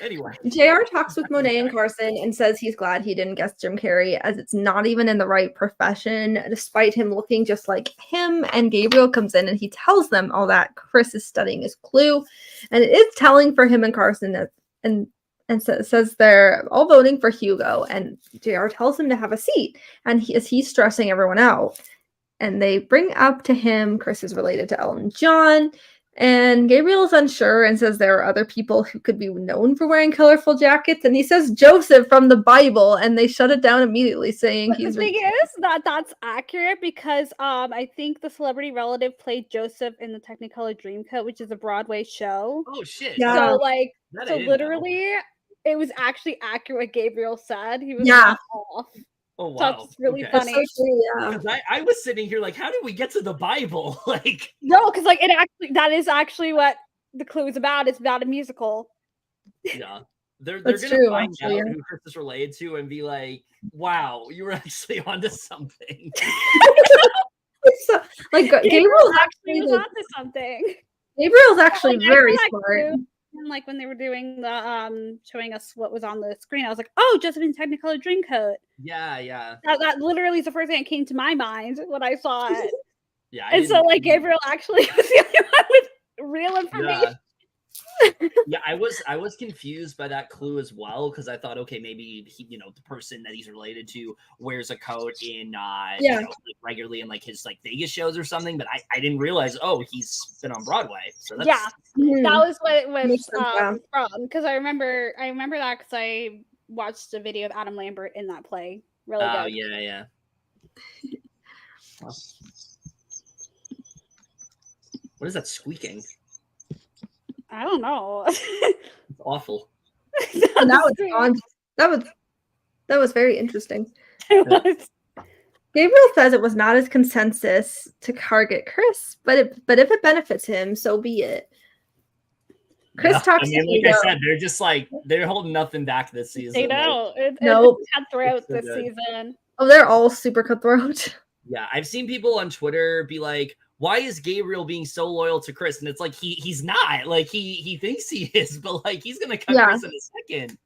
Anyway, JR talks with Monet and Carson and says he's glad he didn't guess Jim Carrey as it's not even in the right profession, despite him looking just like him. And Gabriel comes in and he tells them all that Chris is studying his clue, and it is telling for him and Carson, and says they're all voting for Hugo. And JR tells him to have a seat, and he's stressing everyone out. and they bring up to him Chris is related to Elton John. And Gabriel is unsure and says there are other people who could be known for wearing colorful jackets. And he says Joseph from the Bible, and they shut it down immediately, saying But the thing is that that's accurate because I think the celebrity relative played Joseph in the Technicolor Dreamcoat, which is a Broadway show. Oh shit! Yeah. So like, That so literally, it was actually accurate what Gabriel said. He was not off. Oh wow, so it's really funny. So true, yeah. Because I was sitting here like, how did we get to the Bible? Like, no, because like that is actually what the clue is about. It's about a musical. Yeah, they're That's gonna true, find actually, out yeah. who Chris is related to and be like, wow, you were actually onto something. So, like Gabriel's actually was onto something. Gabriel's actually Like, very I feel smart. like and like when they were doing the showing us what was on the screen, I was like, oh, Joseph in Technicolor Dreamcoat. Yeah. That literally is the first thing that came to my mind when I saw it. Yeah, and so like Gabriel actually was the only one with real information. Yeah, I was confused by that clue as well because I thought, okay, maybe he, the person that he's related to wears a coat in, like regularly in like his like Vegas shows or something. But I didn't realize, oh, he's been on Broadway. So that's, that was what it was from. Because I remember that because I watched a video of Adam Lambert in that play. Really good. Oh yeah. What is that squeaking? I don't know. It's awful. That was very interesting. Gabriel says it was not his consensus to target Chris, but if it benefits him, so be it. Chris talks to Hugo. I said, they're just like they're holding nothing back this season. They know. It's cutthroat this season. Oh, they're all super cutthroat. Yeah, I've seen people on Twitter be like, why is Gabriel being so loyal to Chris? And it's like he's not. Like he thinks he is, but like he's gonna cut Chris in a second.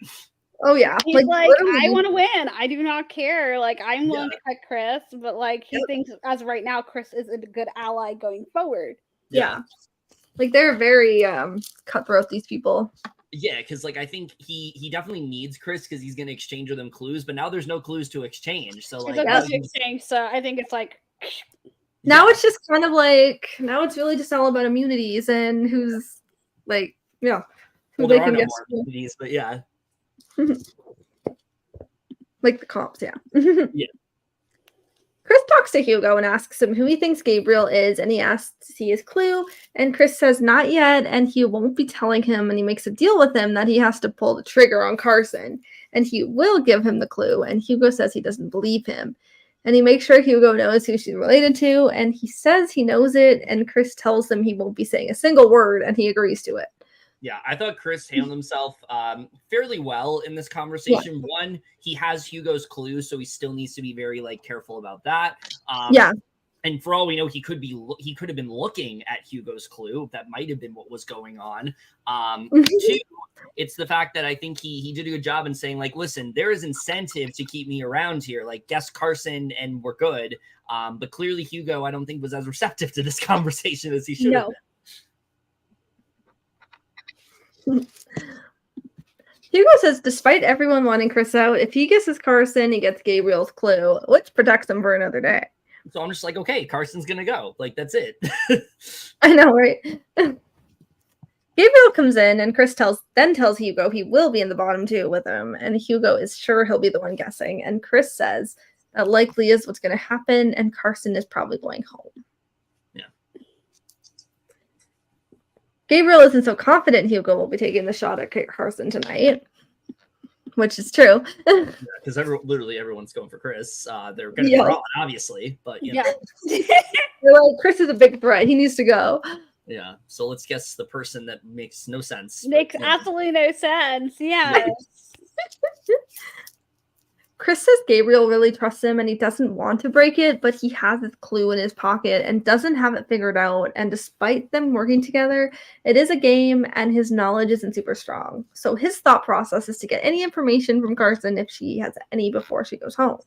Oh yeah. He's like I want to win. I do not care. Like I'm willing to cut Chris, but like he thinks as of right now, Chris is a good ally going forward. Yeah. Like they're very cutthroat, these people. Yeah, because like I think he definitely needs Chris because he's gonna exchange with him clues, but now there's no clues to exchange. So like exchange. So I think it's like now it's just kind of like now it's really just all about immunities and who's like who they can get immunities, but yeah. Like the comps, yeah. Yeah. Chris talks to Hugo and asks him who he thinks Gabriel is, and he asks to see his clue, and Chris says not yet, and he won't be telling him, and he makes a deal with him that he has to pull the trigger on Carson, and he will give him the clue, and Hugo says he doesn't believe him, and he makes sure Hugo knows who she's related to, and he says he knows it, and Chris tells him he won't be saying a single word, and he agrees to it. Yeah, I thought Chris handled himself fairly well in this conversation. Yeah. One, he has Hugo's clue, so he still needs to be very careful about that. And for all we know, he could have been looking at Hugo's clue. That might have been what was going on. Two, it's the fact that I think he did a good job in saying listen, there is incentive to keep me around here. Guess Carson and we're good. But clearly Hugo, I don't think was as receptive to this conversation as he should have been. Hugo says, despite everyone wanting Chris out, if he guesses Carson, he gets Gabriel's clue, which protects him for another day. So I'm just like, okay, Carson's gonna go. That's it. I know, right? Gabriel comes in, and Chris tells Hugo he will be in the bottom two with him, and Hugo is sure he'll be the one guessing. And Chris says that likely is what's going to happen, and Carson is probably going home. Gabriel isn't so confident Hugo will be taking the shot at Carson tonight, which is true. Because literally everyone's going for Chris. They're going to be wrong, obviously, but they're like, Chris is a big threat. He needs to go. Yeah, so let's guess the person that makes no sense. Makes absolutely no sense. Yeah. Chris says Gabriel really trusts him and he doesn't want to break it, but he has his clue in his pocket and doesn't have it figured out. And despite them working together, it is a game and his knowledge isn't super strong. So his thought process is to get any information from Carson if she has any before she goes home.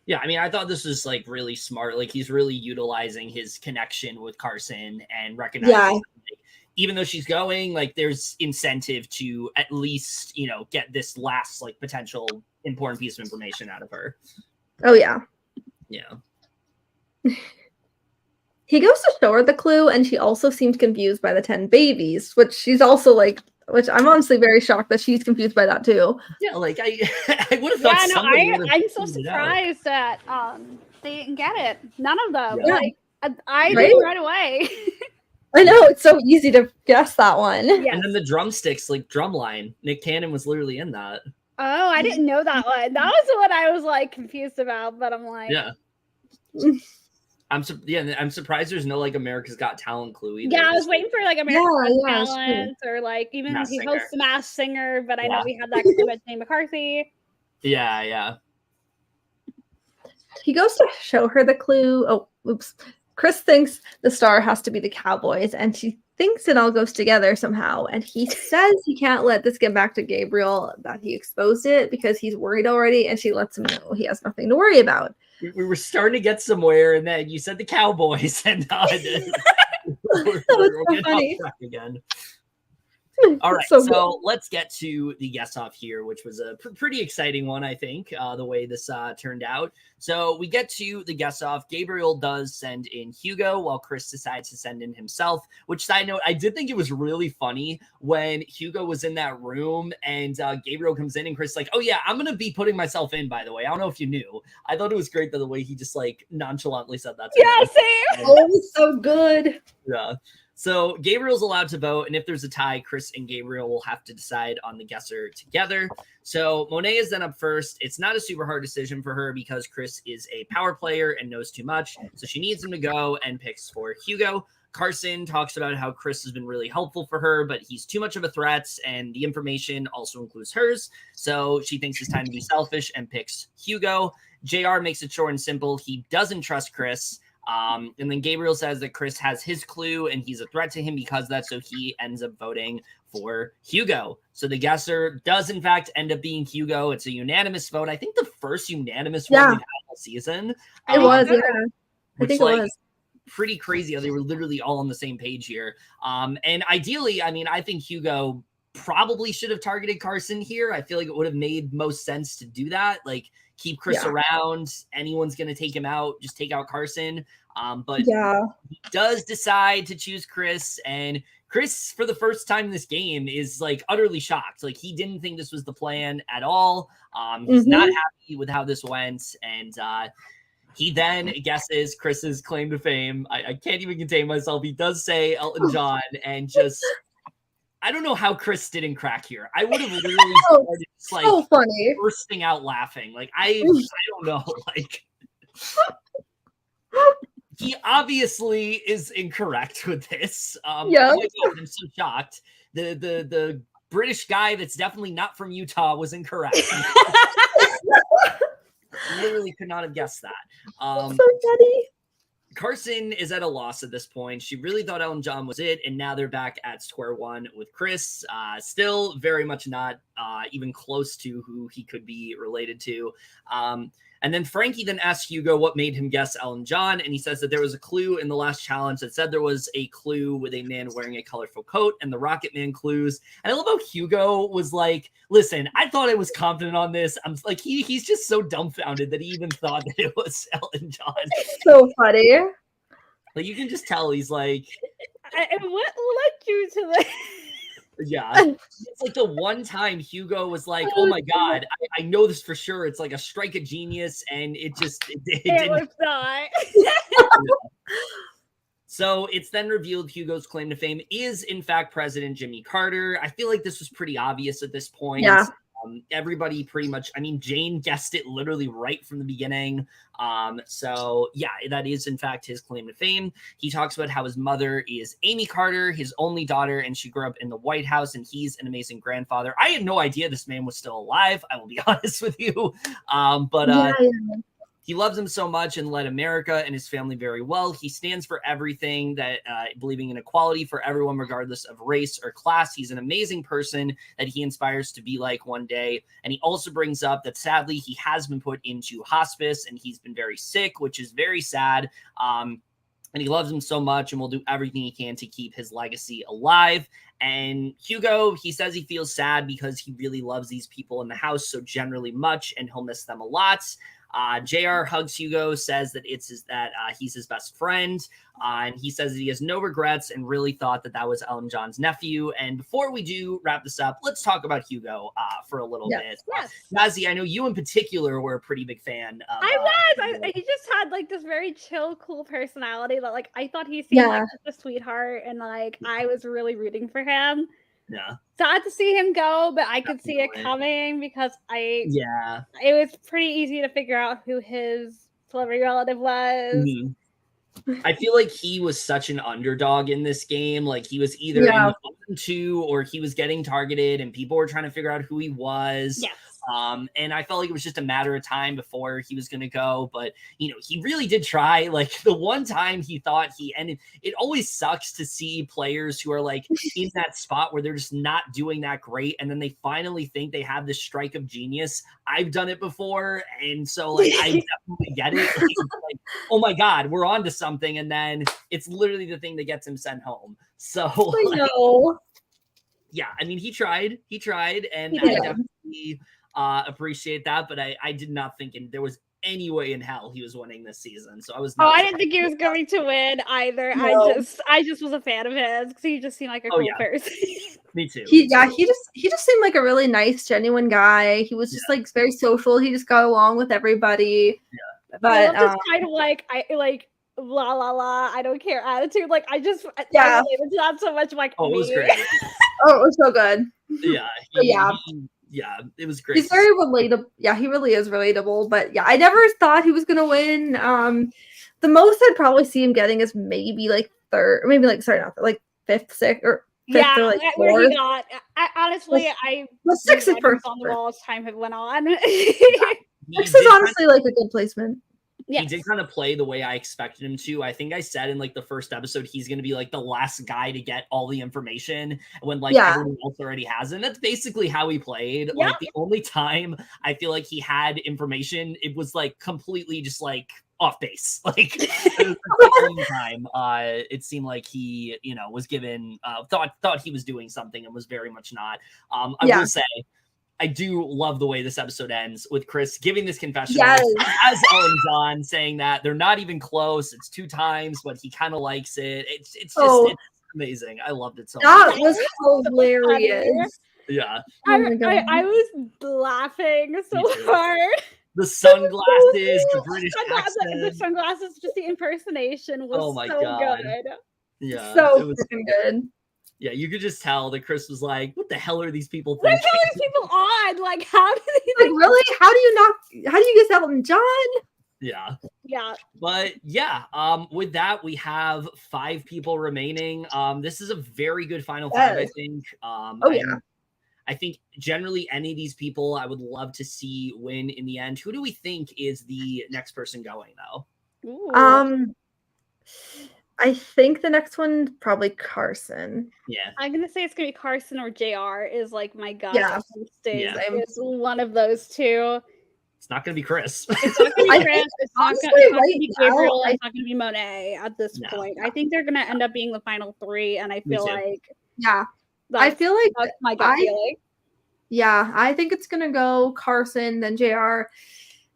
Yeah, I mean, I thought this was really smart. He's really utilizing his connection with Carson and recognizing even though she's going, there's incentive to at least, get this last potential important piece of information out of her. Oh yeah. Yeah. He goes to show her the clue, and she also seems confused by the 10 babies, which she's also like, which I'm honestly very shocked that she's confused by that too. Yeah, like I would have thought somebody would have I'm so figured it out. surprised that they didn't get it. None of them. Yeah. Like I Right? knew right away. I know, it's so easy to guess that one. Yes. And then the drumsticks, like Drumline, Nick Cannon was literally in that. Oh, I didn't know that one. That was what I was like confused about, but I'm like, Yeah. I'm surprised there's no like America's Got Talent clue either. Yeah, I was waiting for like America's Got Yeah, Talent or like even Masked he Singer. hosts the Masked Singer, but I know we had that clue at Jane McCarthy. Yeah. He goes to show her the clue. Oh, oops. Chris thinks the star has to be the Cowboys, and she thinks it all goes together somehow. And he says he can't let this get back to Gabriel, that he exposed it because he's worried already, and she lets him know he has nothing to worry about. We were starting to get somewhere, and then you said the Cowboys, and we're so getting funny. off track again. All right, so let's get to the guess off here, which was a pretty exciting one, I think, the way this turned out. So we get to the guess off. Gabriel does send in Hugo, while Chris decides to send in himself, which, side note, I did think it was really funny when Hugo was in that room and Gabriel comes in and Chris is like, oh yeah, I'm going to be putting myself in, by the way. I don't know if you knew. I thought it was great that the way he just like nonchalantly said that to Yeah, him. same. Oh, it was so good. Yeah. So Gabriel's allowed to vote, and if there's a tie, Chris and Gabriel will have to decide on the guesser together. So Monet is then up first. It's not a super hard decision for her because Chris is a power player and knows too much, so she needs him to go and picks for Hugo. Carson talks about how Chris has been really helpful for her, but he's too much of a threat, and the information also includes hers, so she thinks it's time to be selfish and picks Hugo. JR makes it short and simple. He doesn't trust Chris. And then Gabriel says that Chris has his clue and he's a threat to him because of that, so he ends up voting for Hugo. So the guesser does, in fact, end up being Hugo. It's a unanimous vote. I think the first unanimous one we've had all season. It was, yeah. I think it was. Pretty crazy how they were literally all on the same page here. And ideally, I mean, I think Hugo probably should have targeted Carson here. I feel like it would have made most sense to do that. Like, keep Chris around. Anyone's going to take him out. Just take out Carson. But he does decide to choose Chris. And Chris, for the first time in this game, is like utterly shocked. Like, he didn't think this was the plan at all. He's not happy with how this went. And he then guesses Chris's claim to fame. I can't even contain myself. He does say Elton John, and just... I don't know how Chris didn't crack here. I would have literally started just, like, so funny, bursting out laughing. Like, I don't know. Like, he obviously is incorrect with this. Oh my God, I'm so shocked. The British guy that's definitely not from Utah was incorrect. Literally could not have guessed that. So funny. Carson is at a loss at this point. She really thought Elton John was it, and now they're back at square one with Chris. Still very much not even close to who he could be related to. And then Frankie then asks Hugo what made him guess Elton John, and he says that there was a clue in the last challenge that said there was a clue with a man wearing a colorful coat and the Rocket Man clues. And I love how Hugo was like, listen, I thought I was confident on this. I'm like, he's just so dumbfounded that he even thought that it was Elton John. So funny. Like, you can just tell he's like, what led you to this? Yeah, it's like the one time Hugo was like, oh my God, I know this for sure. It's like a strike of genius, and it didn't. Was not. So it's then revealed Hugo's claim to fame is, in fact, President Jimmy Carter. I feel like this was pretty obvious at this point. Yeah. Everybody pretty much, I mean, Jane guessed it literally right from the beginning. So yeah, that is in fact his claim to fame. He talks about how his mother is Amy Carter, his only daughter, and she grew up in the White House, and he's an amazing grandfather. I had no idea this man was still alive. I will be honest with you. He loves him so much and led America and his family very well. He stands for everything that, believing in equality for everyone, regardless of race or class. He's an amazing person that he inspires to be like one day. And he also brings up that sadly, he has been put into hospice and he's been very sick, which is very sad. And he loves him so much and will do everything he can to keep his legacy alive. And Hugo, he says he feels sad because he really loves these people in the house so generally much, and he'll miss them a lot. JR hugs Hugo, says that he's his best friend. And he says that he has no regrets and really thought that was Elton John's nephew. And before we do wrap this up, let's talk about Hugo for a little bit. Yes. Nazi, I know you in particular were a pretty big fan of he just had like this very chill, cool personality that like I thought he seemed like such a sweetheart, and like I was really rooting for him. Yeah. Sad to see him go, but I could see it coming because it was pretty easy to figure out who his celebrity relative was. Mm-hmm. I feel like he was such an underdog in this game. Like he was either in the bottom 2 or he was getting targeted and people were trying to figure out who he was. Yes. And I felt like it was just a matter of time before he was going to go. But, you know, he really did try. Like the one time he thought he ended, it always sucks to see players who are like in that spot where they're just not doing that great. And then they finally think they have this strike of genius. I've done it before. And so like, I definitely get it. Like, oh my God, we're on to something. And then it's literally the thing that gets him sent home. So I know. Yeah, I mean, he tried and I definitely appreciate that, but I did not think there was any way in hell he was winning this season. So I was not I didn't think he was going to win either. No. I just was a fan of his because he just seemed like a cool person. Me too. He just seemed like a really nice, genuine guy. He was just like very social. He just got along with everybody. Yeah. But just kind of like la la la, I don't care attitude. Like I related to that so much. Like, it was great. It was so good. Yeah, it was great. He's very relatable. Yeah, he really is relatable. But yeah, I never thought he was gonna win. The most I'd probably see him getting is maybe like third, or maybe like like fifth, sixth, or fifth, or like where fourth. he got. Honestly, I was sixth at first on the wall as time had went on. Six is honestly like a good placement. He did kind of play the way I expected him to. I think I said in like the first episode, he's going to be like the last guy to get all the information when like everyone else already has it. And that's basically how he played. Yeah. Like the only time I feel like he had information, it was like completely just like off base. Like it was the only time it seemed like he, you know, was given thought he was doing something and was very much not. I will say, I do love the way this episode ends with Chris giving this confession as Ellen John, saying that they're not even close. It's 2 times, but he kind of likes it. It's just it's amazing. I loved it so much. That was hilarious. Yeah. I was laughing so hard. The sunglasses, the British accent. The sunglasses, just the impersonation was good. Yeah. So good. Yeah, you could just tell that Chris was like, what the hell are these people thinking? What the hell are these people on? Like, how do they like really? How do you guess Elton John? Yeah. Yeah. But yeah, with that, we have 5 people remaining. This is a very good final 5, I think. I think generally any of these people I would love to see win in the end. Who do we think is the next person going though? Ooh. I think the next one probably Carson. Yeah, I'm gonna say it's gonna be Carson or JR is like my gut. Yeah, it's one of those 2. It's not gonna be Chris. It's not gonna be Chris. It's not gonna be Gabriel. It's not gonna be Monet at this point. I think they're gonna end up being the final 3, and I feel like I feel like that's my gut feeling. Yeah, I think it's gonna go Carson, then JR.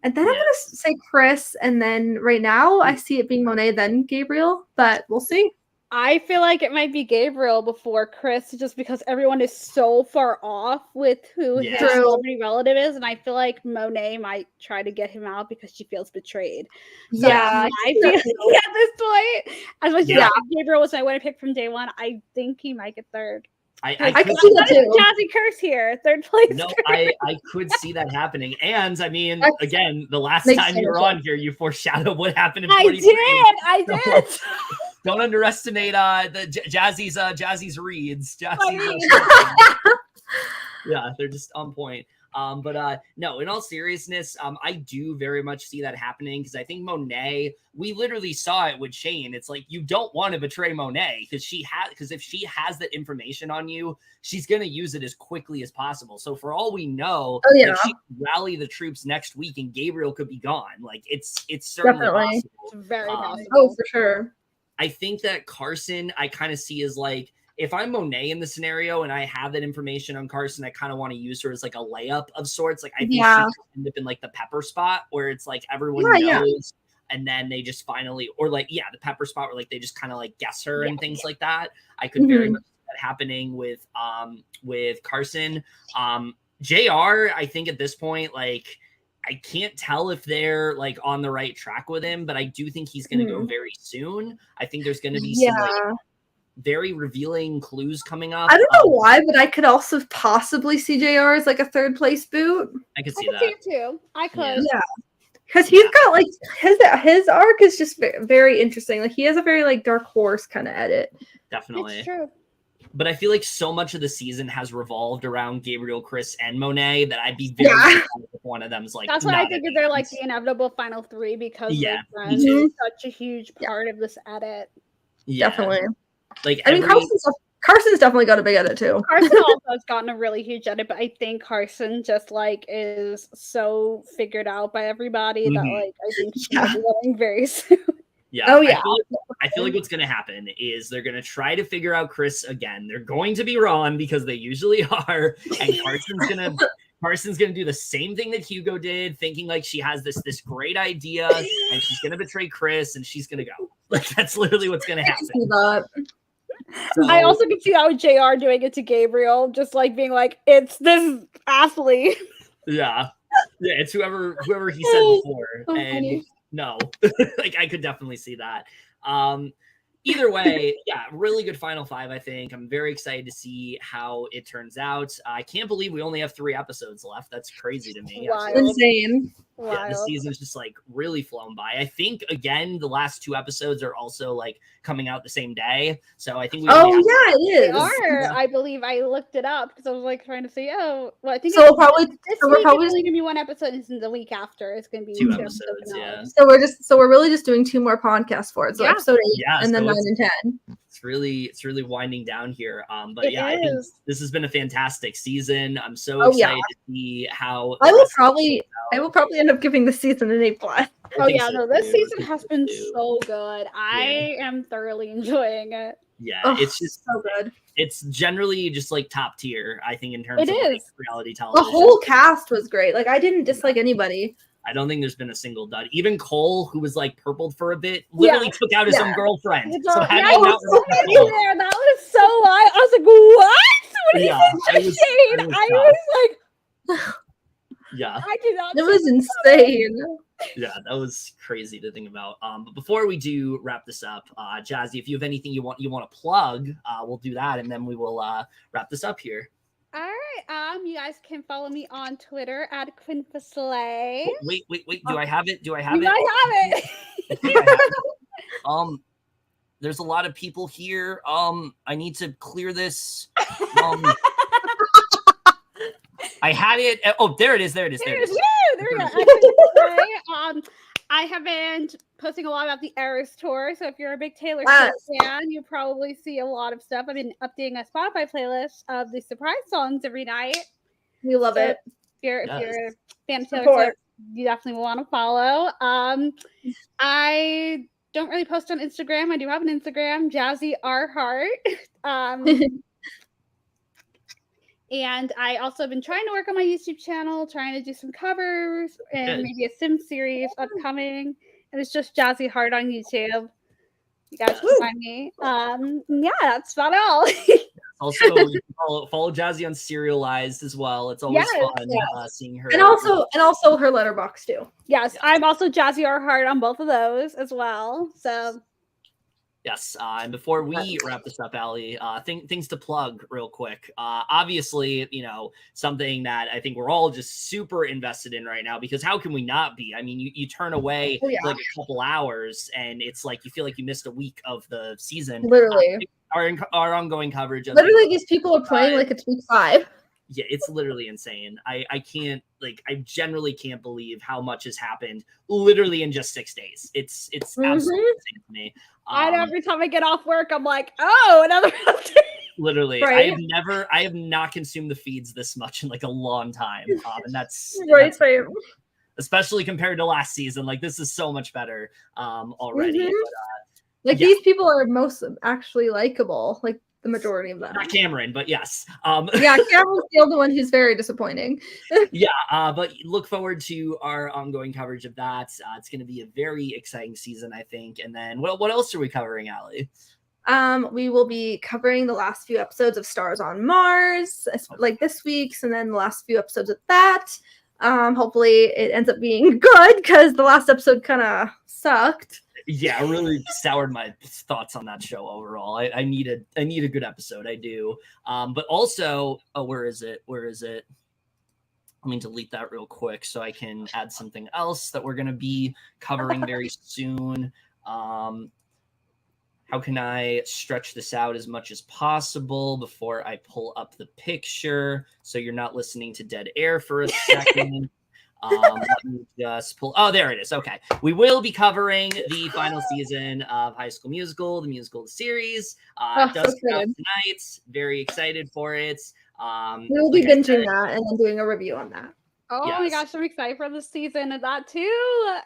And then I'm going to say Chris. And then right now I see it being Monet, then Gabriel, but we'll see. I feel like it might be Gabriel before Chris, just because everyone is so far off with who his celebrity relative is. And I feel like Monet might try to get him out because she feels betrayed. So I feel like at this point, as much as Gabriel was my winner pick from day one, I think he might get third. I could see that too. Jazzy curse here, 3rd place. No, I could see that happening. And I mean, again, the last time you were on here, you foreshadowed what happened in 43. I did. Don't underestimate the Jazzy's reads. Yeah, they're just on point. But no, in all seriousness, I do very much see that happening because I think Monet, we literally saw it with Shane. It's like you don't want to betray Monet because if she has that information on you, she's gonna use it as quickly as possible. So for all we know, if she rally the troops next week and Gabriel could be gone, like it's certainly possible. It's very possible. Oh, for sure. I think that Carson, I kind of see as like if I'm Monet in the scenario and I have that information on Carson, I kind of want to use her as like a layup of sorts. Like I think she could end up in like the Pepper spot where it's like everyone knows, and then they just finally, or like the Pepper spot where like they just kind of like guess her and things like that. I could very much see that happening with Carson. JR, I think at this point, like I can't tell if they're like on the right track with him, but I do think he's going to go very soon. I think there's going to be some like very revealing clues coming up. I don't know why, but I could also possibly see JR as like a third place boot. I could see that. See it too. I could. Yeah. Because he's got like his arc is just very interesting. Like he has a very like dark horse kind of edit. Definitely. It's true. But I feel like so much of the season has revolved around Gabriel, Chris, and Monet that I'd be very surprised if one of them's like. That's why I think they're like the inevitable final three because me too. Such a huge part of this edit. Yeah. Definitely. Like I mean, Carson's definitely got a big edit too. Carson also has gotten a really huge edit, but I think Carson just like is so figured out by everybody that like I think she's going very soon. Yeah. Oh yeah. I feel like what's going to happen is they're going to try to figure out Chris again. They're going to be wrong because they usually are, and Carson's gonna do the same thing that Hugo did, thinking like she has this great idea, and she's gonna betray Chris, and she's gonna go. Like that's literally what's gonna happen. So, I also can see how JR doing it to Gabriel, just like being like, "It's this athlete." Yeah, it's whoever he said before, and funny. No, like I could definitely see that. Either way, really good final five, I think. I'm very excited to see how it turns out. I can't believe we only have 3 episodes left. That's crazy to me. Insane. Yeah, the season's just like really flown by. I think again, the last 2 episodes are also like coming out the same day. So I think it is. They are. I believe I looked it up because I was like trying to see. I think so probably we're probably only gonna be 1 episode, and the week after it's gonna be 2 episodes. Yeah. So we're really just doing 2 more podcasts for it. So episode 8 and then 9 and 10. It's really winding down here. But I think this has been a fantastic season. I'm so excited to see how I will probably end up giving the season an A+. This season has been so good. I am thoroughly enjoying it. Yeah, it's just so good. It's generally just like top tier, I think, in terms of like, reality television. The whole cast was great. Like I didn't dislike anybody. I don't think there's been a single dud. Even Cole, who was like purpled for a bit, literally took out his own girlfriend. So that was so wild. I was like, what? When he said shade, I was like, I did not. It was insane. Yeah, that was crazy to think about. But before we do wrap this up, Jazzy, if you have anything you want to plug, we'll do that, and then we will wrap this up here. All right. You guys can follow me on Twitter at QuinfaSlay. Wait. Do I have it? I have it. There's a lot of people here. I need to clear this. I had it. Oh, there it is. There we go. I have been posting a lot about the Eras tour, so if you're a big Taylor Swift fan, you probably see a lot of stuff. I've been updating a Spotify playlist of the surprise songs every night. We love it. If you're a fan of Taylor Swift, you definitely will want to follow. I don't really post on Instagram. I do have an Instagram, Jazzy R Heart. And I also have been trying to work on my YouTube channel, trying to do some covers and maybe a sim series upcoming. And it's just Jazzy Heart on YouTube. You guys can find me. That's about all. Also, you can follow Jazzy on Serialized as well. It's always fun seeing her. And also her letterbox too. Yes, I'm also Jazzy R Heart on both of those as well. So yes, and before we wrap this up, Allie, things to plug real quick. Obviously, something that I think we're all just super invested in right now, because how can we not be? I mean, you turn away like a couple hours and it's like you feel like you missed a week of the season. Literally. Our ongoing coverage of literally these people are playing like it's week 5. Yeah, it's literally insane. I can't I generally can't believe how much has happened literally in just 6 days. It's absolutely insane to me. And every time I get off work, I'm like, oh, another update. Literally, right? I have not consumed the feeds this much in like a long time. And that's especially compared to last season. Like this is so much better already. But, these people are most actually likable. Like the majority of them. Not Cameron, but yes. Yeah, Cameron's the only one who's very disappointing. But look forward to our ongoing coverage of that. It's going to be a very exciting season, I think. And then what else are we covering, Aly? We will be covering the last few episodes of Stars on Mars, like this week's, and then the last few episodes of that. Hopefully it ends up being good because the last episode kind of sucked. Yeah, really soured my thoughts on that show overall. I need a good episode. I do. But also, where is it? Let me delete that real quick so I can add something else that we're going to be covering very soon. How can I stretch this out as much as possible before I pull up the picture so you're not listening to dead air for a second? Let me just pull. Oh, there it is. Okay. We will be covering the final season of High School Musical, the musical series. It does come out tonight. Very excited for it. We'll be binging that and then doing a review on that. Oh my gosh, I'm excited for the season of that too.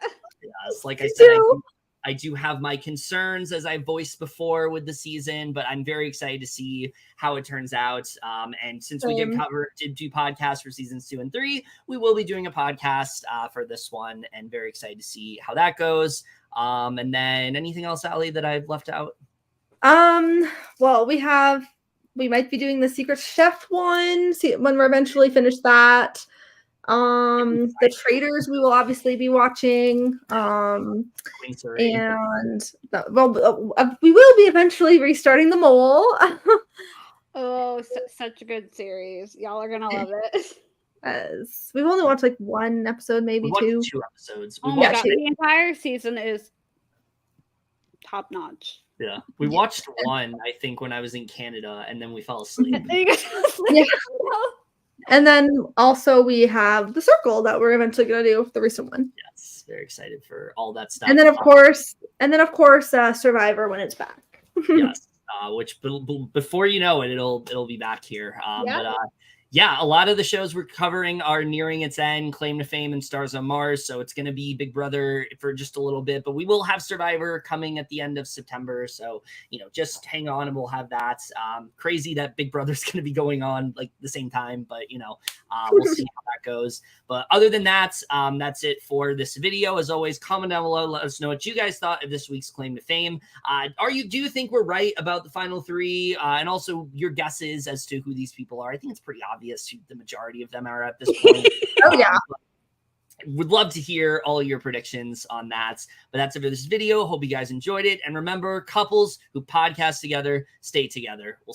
Yes, like I said, I do have my concerns, as I voiced before, with the season, but I'm very excited to see how it turns out. And since we did do podcasts for seasons 2 and 3, we will be doing a podcast for this one, and very excited to see how that goes. And then anything else, Aly, that I've left out? Well, we might be doing the Secret Chef one when we're eventually finished that. The Traders we will obviously be watching. And we will be eventually restarting The Mole. Oh, such a good series. Y'all are gonna love it. Yes. We've only watched like one episode, maybe two. 2 episodes. Oh my god, the entire season is top notch. Yeah, we watched one, I think, when I was in Canada, and then we fell asleep. Yeah. And then also we have The Circle that we're eventually going to do, the recent one. Yes, very excited for all that stuff. And then of course, Survivor when it's back. Yes, which before you know it, it'll be back here. But a lot of the shows we're covering are nearing its end. Claim to Fame and Stars on Mars, so it's going to be Big Brother for just a little bit, but we will have Survivor coming at the end of September, so just hang on and we'll have that. Crazy that Big Brother's going to be going on like the same time, but we'll see how that goes. But other than that, that's it for this video. As always, comment down below, let us know what you guys thought of this week's Claim to Fame. Do you think we're right about the final 3, and also your guesses as to who these people are? I think it's pretty obvious who the majority of them are at this point. Oh yeah. Would love to hear all your predictions on that. But that's it for this video. Hope you guys enjoyed it. And remember, couples who podcast together stay together. We'll see